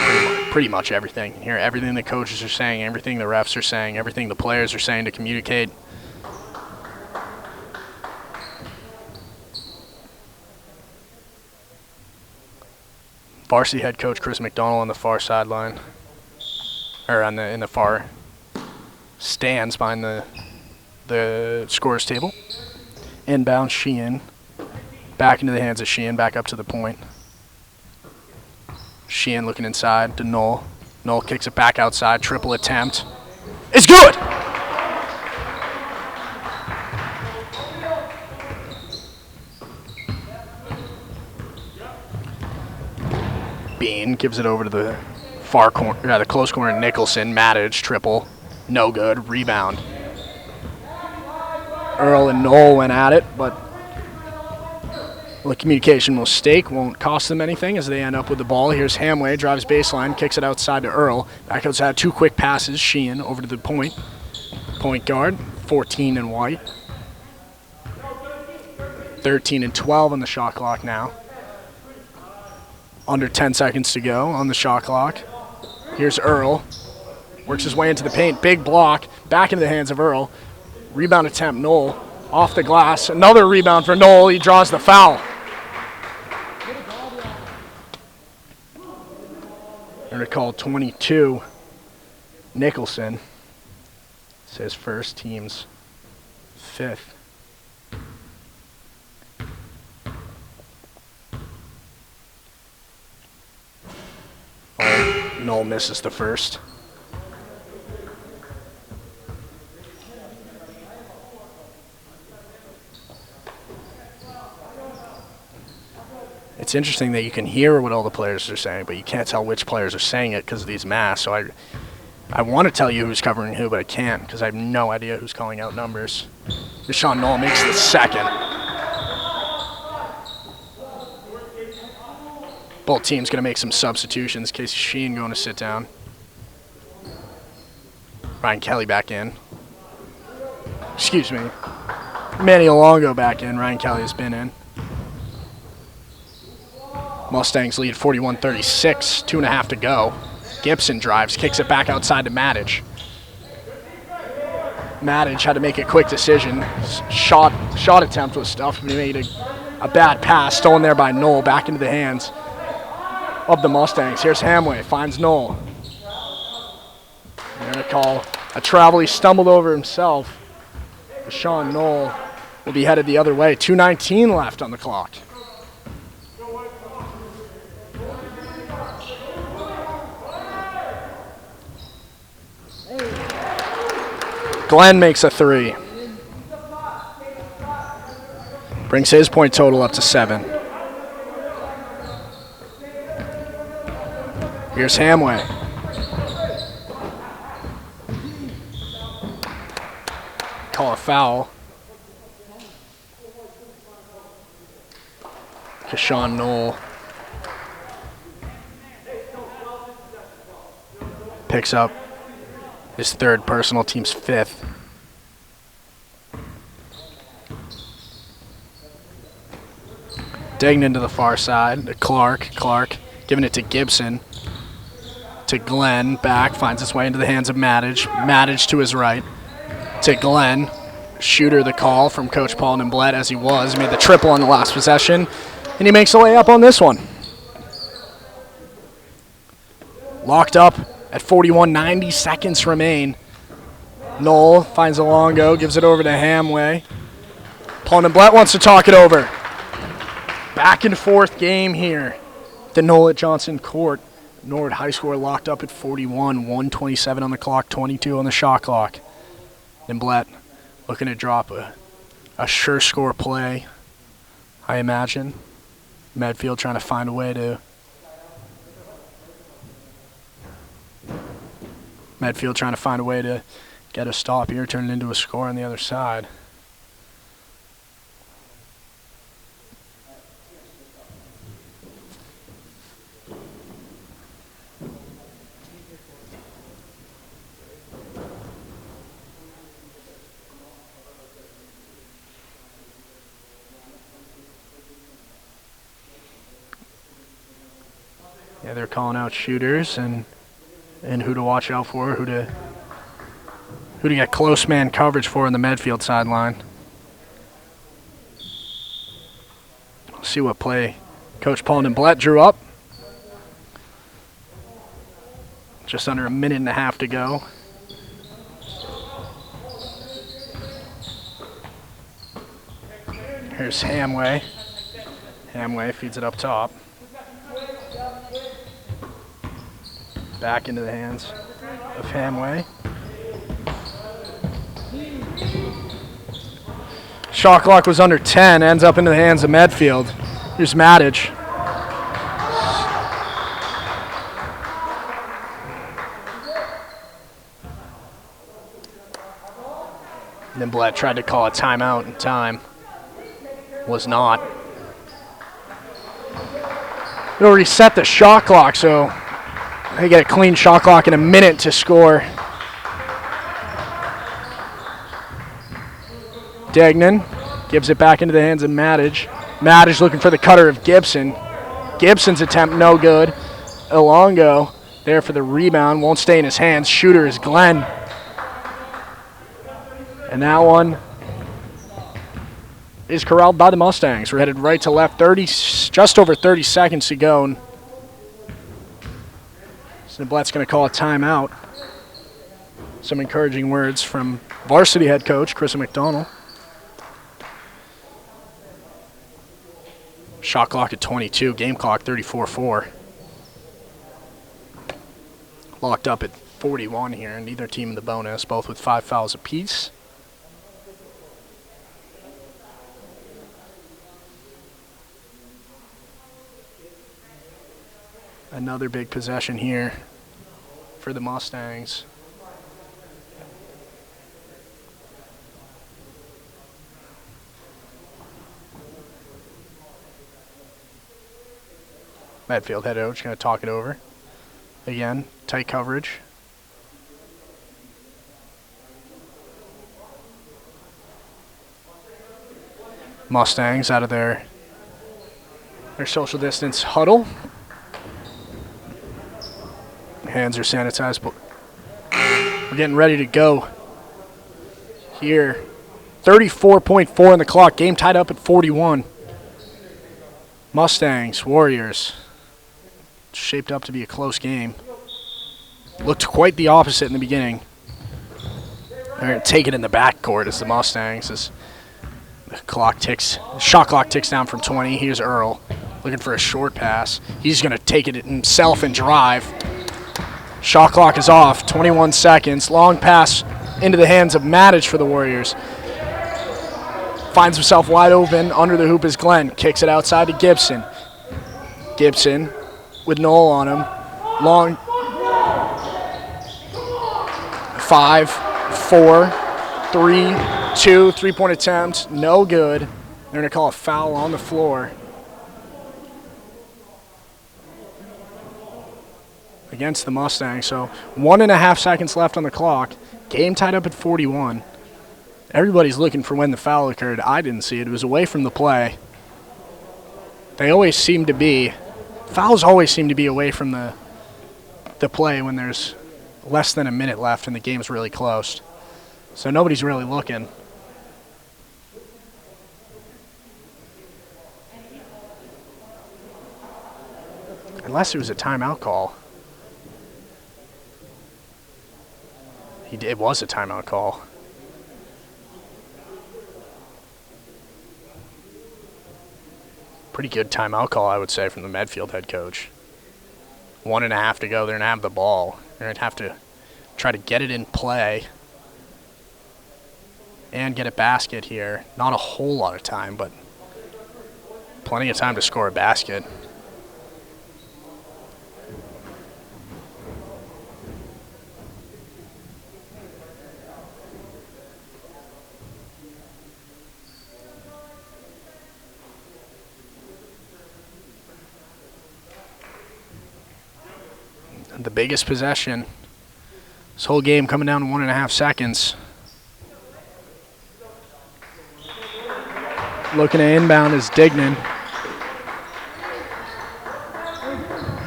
pretty much everything. You hear everything the coaches are saying, everything the refs are saying, everything the players are saying to communicate. Varsity head coach Chris McDonald on the far sideline, or in the far stands behind the scores table. Inbound Sheehan, back into the hands of Sheehan, back up to the point. Sheehan looking inside to Knoll. Knoll kicks it back outside, triple attempt. It's good! Bean gives it over to the far corner, the close corner, Nicholson. Mattich, triple, no good. Rebound. Earl and Knoll went at it, but the communication mistake won't cost them anything as they end up with the ball. Here's Hamway, drives baseline, kicks it outside to Earl. Back outside, 2 quick passes. Sheehan over to the point. Point guard, 14 in white. 13 and 12 on the shot clock now. Under 10 seconds to go on the shot clock. Here's Earl. Works his way into the paint. Big block. Back into the hands of Earl. Rebound attempt, Knoll. Off the glass. Another rebound for Knoll. He draws the foul. They're going to call 22. Nicholson. It's his first, team's 5th. Knoll misses the first. interesting that you can hear what all the players are saying, but you can't tell which players are saying it because of these masks. So I want to tell you who's covering who, but I can't because I have no idea who's calling out numbers. Deshaun Knoll makes the second. Both teams going to make some substitutions. Casey Sheen going to sit down. Ryan Kelly back in. Excuse me. Manny Alongo back in. Ryan Kelly has been in. Mustangs lead 41-36. 2.5 to go. Gibson drives, kicks it back outside to Matic. Matic had to make a quick decision. Shot attempt was stuffed, but he made a bad pass. Stolen there by Knoll. Back into the hands of the Mustangs. Here's Hamway. Finds Knoll. They're going to call a travel. He stumbled over himself. Deshaun Knoll will be headed the other way. 2:19 left on the clock. Glenn makes a 3. Brings his point total up to 7. Here's Hamway. Call a foul. Deshaun Knoll picks up his 3rd personal, team's 5th. Digging into the far side to Clark. Clark giving it to Gibson. To Glenn. Back. Finds its way into the hands of Matic. Matic to his right. To Glenn. Shooter the call from Coach Paul Nimblett as he was. He made the triple on the last possession. And he makes a layup on this one. Locked up at 41, 90 seconds remain. Knoll finds Alongo, gives it over to Hamway. Paul Nimblett wants to talk it over. Back and forth game here. The Knoll at Johnson Court. Norwood High score locked up at 41, 1:27 on the clock, 22 on the shot clock. Nimblett looking to drop a sure score play, I imagine. Medfield trying to find a way to get a stop here, turn it into a score on the other side. Yeah, they're calling out shooters and who to watch out for, who to get close man coverage for in the Medfield sideline. See what play Coach Paul Nimblett drew up. Just under a minute and a half to go. Here's Hamway. Hamway feeds it up top. Back into the hands of Hamway. Shot clock was under 10, ends up into the hands of Medfield. Here's Matic. Nimblett tried to call a timeout in time. Was not. It'll reset the shot clock, so they get a clean shot clock in a minute to score. Degnan gives it back into the hands of Matic. Matic looking for the cutter of Gibson. Gibson's attempt no good. Elongo there for the rebound. Won't stay in his hands. Shooter is Glenn. And that one is corralled by the Mustangs. We're headed right to left. Just over 30 seconds to go. Nimblett's going to call a timeout. Some encouraging words from varsity head coach Chris McDonald. Shot clock at 22, game clock 34-4. Locked up at 41 here, neither team in the bonus, both with 5 fouls apiece. Another big possession here for the Mustangs. Medfield head coach going to talk it over. Again, tight coverage. Mustangs out of their social distance huddle. Hands are sanitized, but we're getting ready to go here. 34.4 on the clock. Game tied up at 41. Mustangs, Warriors. Shaped up to be a close game. Looked quite the opposite in the beginning. They're going to take it in the backcourt as the Mustangs. As the shot clock ticks down from 20. Here's Earl looking for a short pass. He's going to take it himself and drive. Shot clock is off. 21 seconds. Long pass into the hands of Matic for the Warriors. Finds himself wide open. Under the hoop is Glenn. Kicks it outside to Gibson. Gibson with Noel on him. Long. 5, 4, 3, 2. 3-point attempt. No good. They're going to call a foul on the floor against the Mustangs. So 1.5 seconds left on the clock. Game tied up at 41. Everybody's looking for when the foul occurred. I didn't see it. It was away from the play. They always seem to be. Fouls always seem to be away from the play when there's less than a minute left and the game's really close. So nobody's really looking. Unless it was a timeout call. It was a timeout call. Pretty good timeout call, I would say, from the Medfield head coach. 1.5 to go. They're going to have the ball. They're going to have to try to get it in play and get a basket here. Not a whole lot of time, but plenty of time to score a basket. The biggest possession. This whole game coming down to 1.5 seconds. Looking to inbound is Dignan.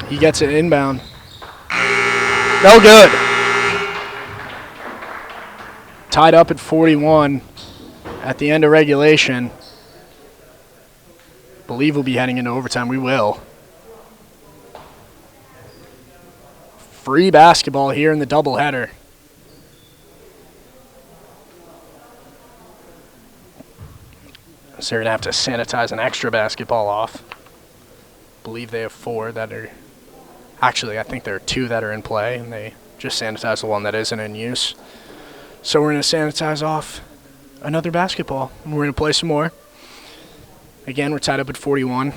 He gets it inbound. No good. Tied up at 41 at the end of regulation. Believe we'll be heading into overtime. We will. Free basketball here in the doubleheader. So they're going to have to sanitize an extra basketball off. Believe they have 4 that are... Actually, I think there are 2 that are in play, and they just sanitized the one that isn't in use. So we're going to sanitize off another basketball. We're going to play some more. Again, we're tied up at 41.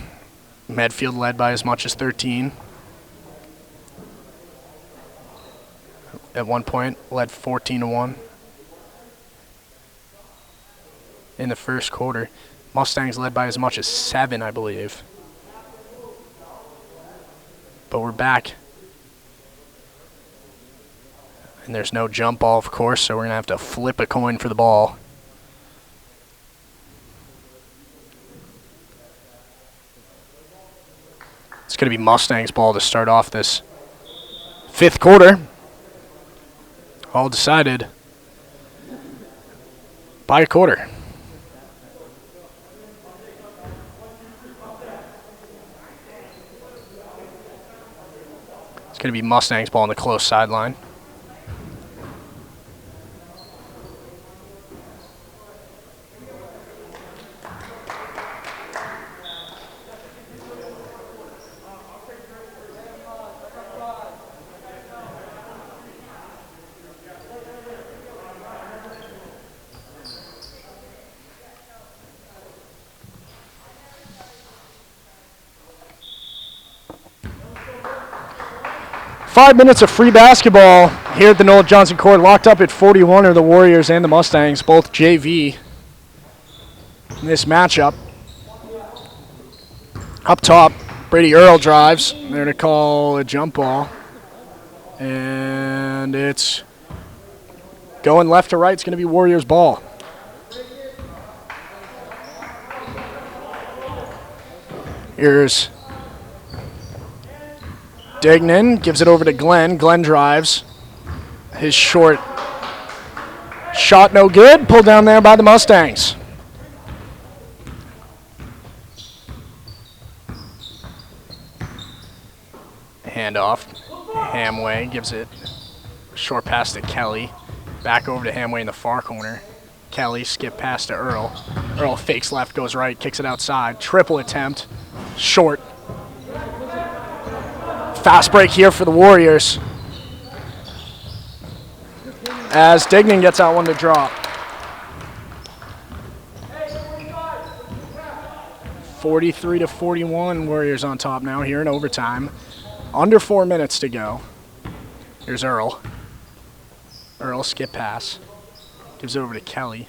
Medfield led by as much as 13. At one point, led 14-1 in the first quarter. Mustangs led by as much as 7, I believe. But we're back. And there's no jump ball, of course, so we're going to have to flip a coin for the ball. It's going to be Mustangs ball to start off this 5th quarter. All decided by a quarter. It's going to be Mustangs ball on the close sideline. 5 minutes of free basketball here at the Noel Johnson Court. Locked up at 41 are the Warriors and the Mustangs, both JV in this matchup. Up top, Brady Earl drives. They're to call a jump ball. And it's going left to right. It's going to be Warriors ball. Here's Dignan, gives it over to Glenn. Glenn drives. His short shot no good. Pulled down there by the Mustangs. Handoff. Hamway gives it short pass to Kelly. Back over to Hamway in the far corner. Kelly skip pass to Earl. Earl fakes left, goes right, kicks it outside. Triple attempt. Short. Fast break here for the Warriors. As Dignan gets out one to drop. 43-41, Warriors on top now here in overtime. Under 4 minutes to go. Here's Earl. Earl skip pass. Gives it over to Kelly.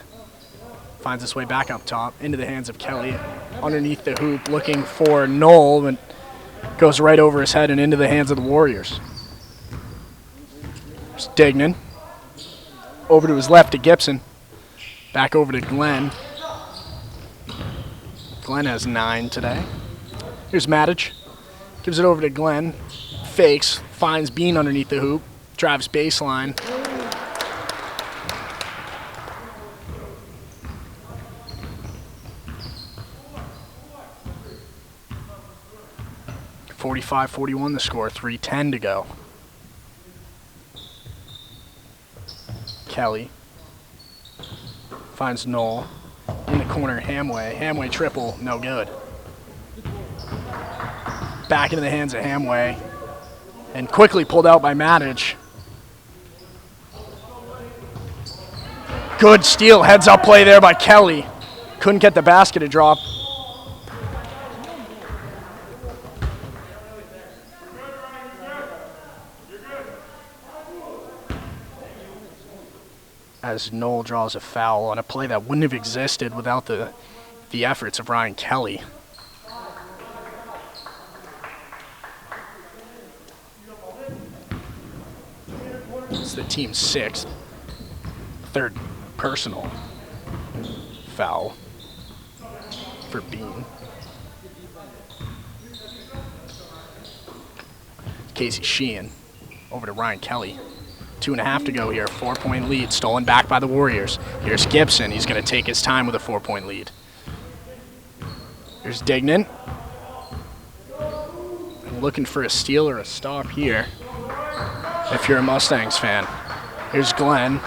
Finds his way back up top into the hands of Kelly. Underneath the hoop looking for Noel, and goes right over his head and into the hands of the Warriors. There's Dignan. Over to his left to Gibson. Back over to Glenn. Glenn has 9 today. Here's Matic. Gives it over to Glenn. Fakes. Finds Bean underneath the hoop. Drives baseline. (45-41) the score. 3:10 to go. Kelly finds Noel in the corner. Hamway. Hamway triple. No good. Back into the hands of Hamway. And quickly pulled out by Matic. Good steal. Heads up play there by Kelly. Couldn't get the basket to drop. As Noel draws a foul on a play that wouldn't have existed without the efforts of Ryan Kelly. It's the team's 6th. 3rd personal foul for Bean. Casey Sheehan over to Ryan Kelly. 2.5 to go here. 4-point lead stolen back by the Warriors. Here's Gibson. He's going to take his time with a 4-point lead. Here's Dignan. Looking for a steal or a stop here if you're a Mustangs fan. Here's Glenn.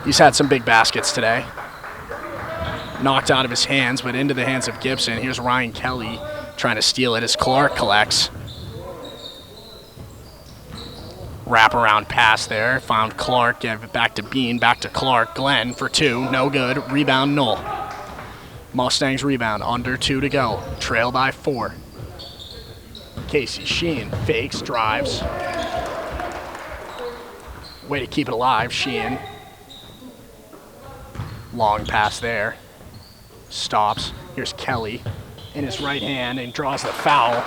He's had some big baskets today. Knocked out of his hands, but into the hands of Gibson. Here's Ryan Kelly trying to steal it as Clark collects. Wraparound pass there. Found Clark. Gave it back to Bean. Back to Clark. Glenn for 2. No good. Rebound, Noel. Mustangs rebound. Under 2 to go. Trail by 4. Casey Sheehan fakes, drives. Way to keep it alive, Sheehan. Long pass there. Stops. Here's Kelly in his right hand and draws the foul.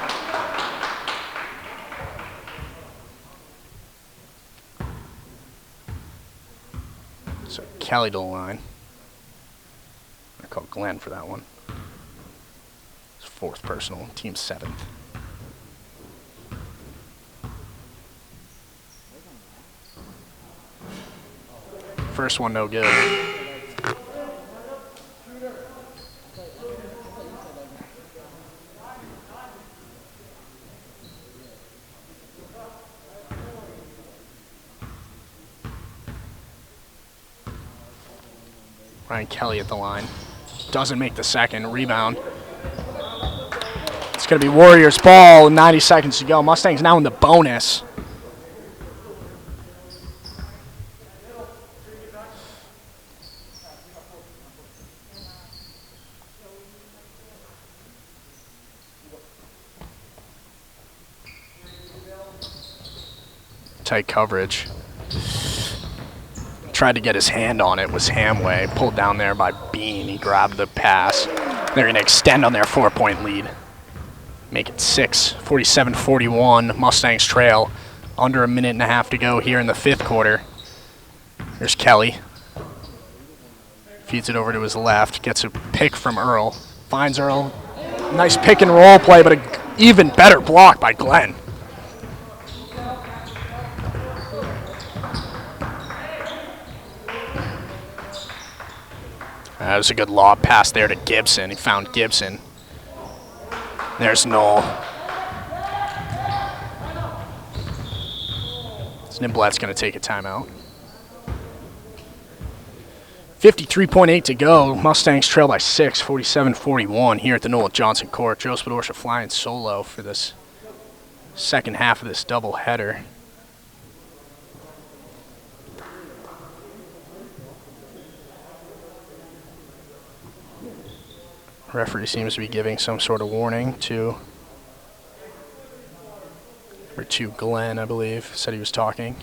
So Kelly to the line. I call Glenn for that one. His 4th personal, team 7th. First one no good. Ryan Kelly at the line. Doesn't make the second. Rebound. It's going to be Warriors ball. 90 seconds to go. Mustangs now in the bonus. Tight coverage. Tried to get his hand on it, was Hamway. Pulled down there by Bean. He grabbed the pass. They're going to extend on their 4-point lead. Make it 6, 47-41. Mustangs trail. Under a minute and a half to go here in the 5th quarter. Here's Kelly. Feeds it over to his left. Gets a pick from Earl. Finds Earl. Nice pick and roll play, but an even better block by Glenn. That was a good lob pass there to Gibson. He found Gibson. There's Knoll. Nimblett's going to take a timeout. 53.8 to go. Mustangs trail by 6, 47-41 here at the Noel Johnson Court. Joe Spadorcia flying solo for this second half of this doubleheader. Referee seems to be giving some sort of warning to Glenn, I believe. Said he was talking.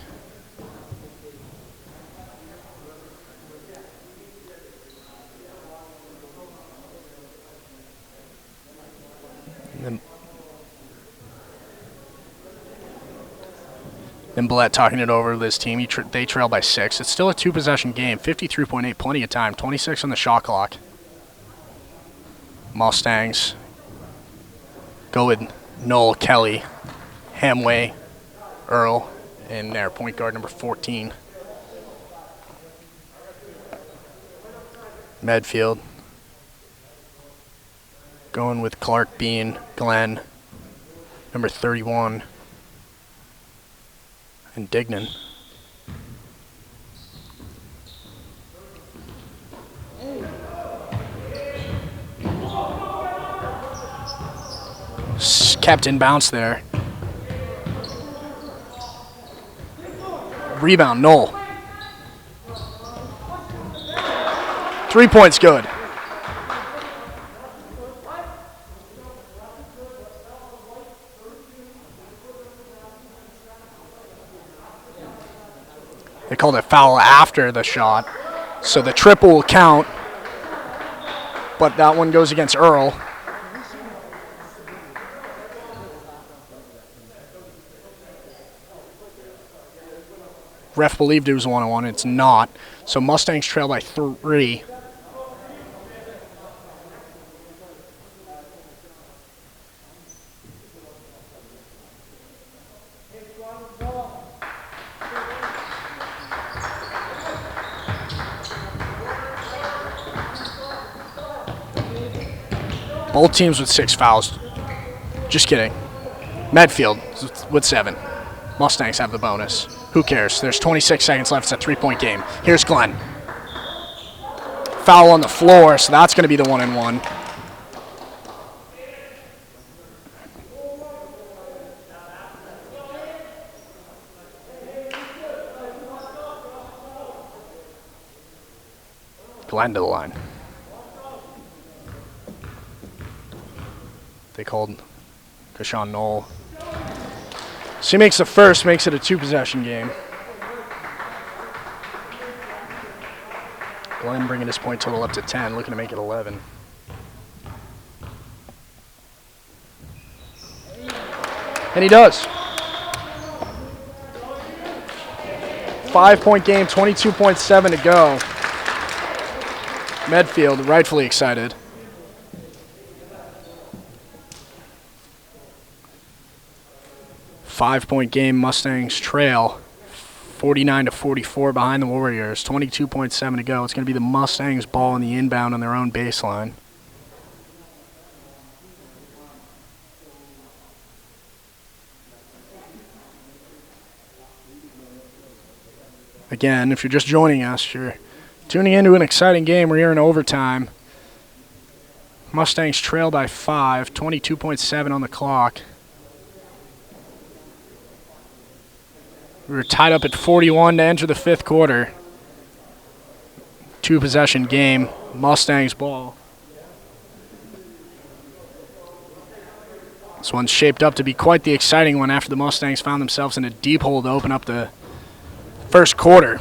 Then Blatt talking it over with his team. They trail by 6. It's still a 2-possession game. 53.8, plenty of time. 26 on the shot clock. Mustangs go with Noel, Kelly, Hamway, Earl, and their point guard number 14. Medfield going with Clark, Bean, Glenn, number 31, and Dignan. Kept in bounce there. Rebound, Knoll. 3 points good. They called it foul after the shot. So the triple will count. But that one goes against Earl. Ref believed it was 1-on-1. It's not. So Mustangs trail by 3. Both teams with 6 fouls. Just kidding. Medfield with 7. Mustangs have the bonus. Who cares? There's 26 seconds left. It's a 3-point game. Here's Glenn. Foul on the floor, so that's going to be the 1-and-1. Glenn to the line. They called Kashawn Knoll. So he makes the first, makes it a 2-possession game. Glenn bringing his point total up to 10, looking to make it 11. And he does. 5-point game, 22.7 to go. Medfield rightfully excited. Five-point game, Mustangs trail 49-44 behind the Warriors. 22.7 to go. It's going to be the Mustangs ball in the inbound on their own baseline. Again, if you're just joining us, you're tuning into an exciting game. We're here in overtime. Mustangs trail by 5, 22.7 on the clock. We were tied up at 41 to enter the 5th quarter. 2-possession game. Mustangs ball. This one's shaped up to be quite the exciting one after the Mustangs found themselves in a deep hole to open up the first quarter.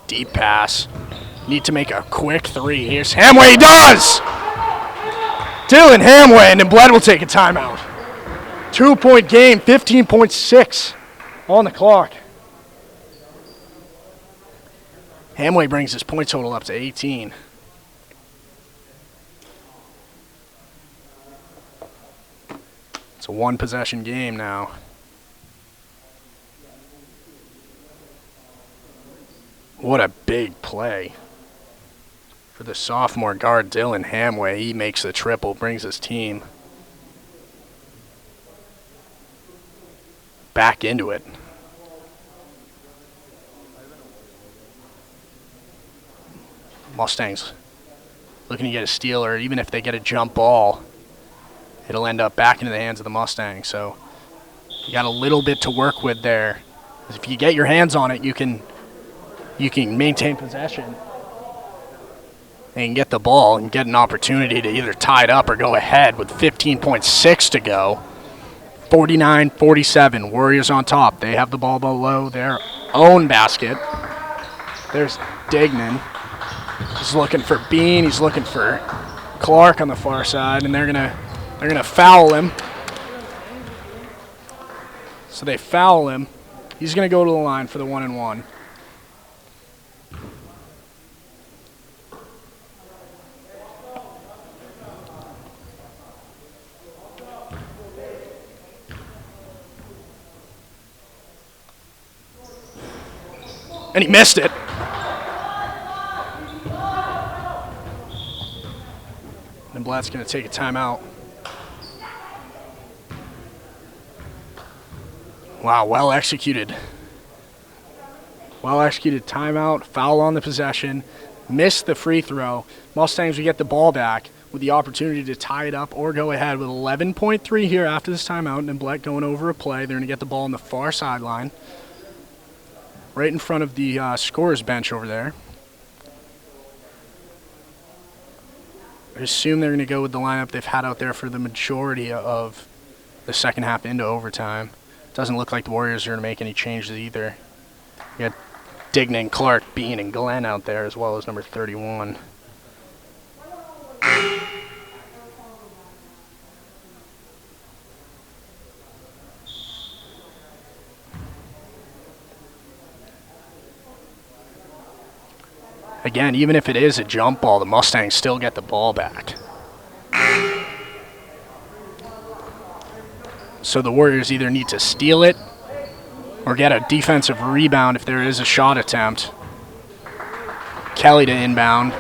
Deep pass. Need to make a quick three. Here's Hamway. He does! Dylan Hamway, and then Bled will take a timeout. 2-point game, 15.6 on the clock. Hamway brings his point total up to 18. It's a one-possession game now. What a big play for the sophomore guard, Dylan Hamway. He makes the triple, brings his team back into it. Mustangs looking to get a steal, or even if they get a jump ball, it'll end up back into the hands of the Mustangs. So you got a little bit to work with there. If you get your hands on it, you can maintain possession and get the ball and get an opportunity to either tie it up or go ahead with 15.6 to go. 49-47, Warriors on top. They have the ball below their own basket. There's Dignan. He's looking for Bean. He's looking for Clark on the far side, and they're gonna foul him. So they foul him. He's gonna go to the line for the 1-and-1. And he missed it. And Blatt's going to take a timeout. Wow, well executed. Well executed timeout, foul on the possession, missed the free throw. Mustangs will get the ball back with the opportunity to tie it up or go ahead with 11.3 here after this timeout. And Blatt going over a play. They're going to get the ball on the far sideline, right in front of the scorer's bench over there. I assume they're going to go with the lineup they've had out there for the majority of the second half into overtime. Doesn't look like the Warriors are going to make any changes either. You got Dignan, Clark, Bean, and Glenn out there, as well as number 31. Again, even if it is a jump ball, the Mustangs still get the ball back. So the Warriors either need to steal it or get a defensive rebound if there is a shot attempt. Kelly to inbound.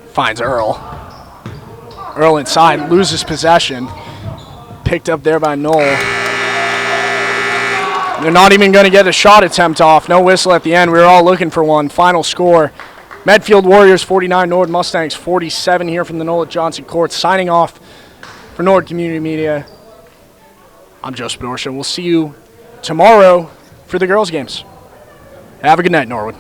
Finds Earl. Earl inside, loses possession. Picked up there by Knoll. They're not even going to get a shot attempt off. No whistle at the end. We were all looking for one. Final score, Medfield Warriors 49, Nord Mustangs 47 here from the Nola Johnson Court. Signing off for Nord Community Media, I'm Joe Spadorsha. We'll see you tomorrow for the girls' games. Have a good night, Norwood.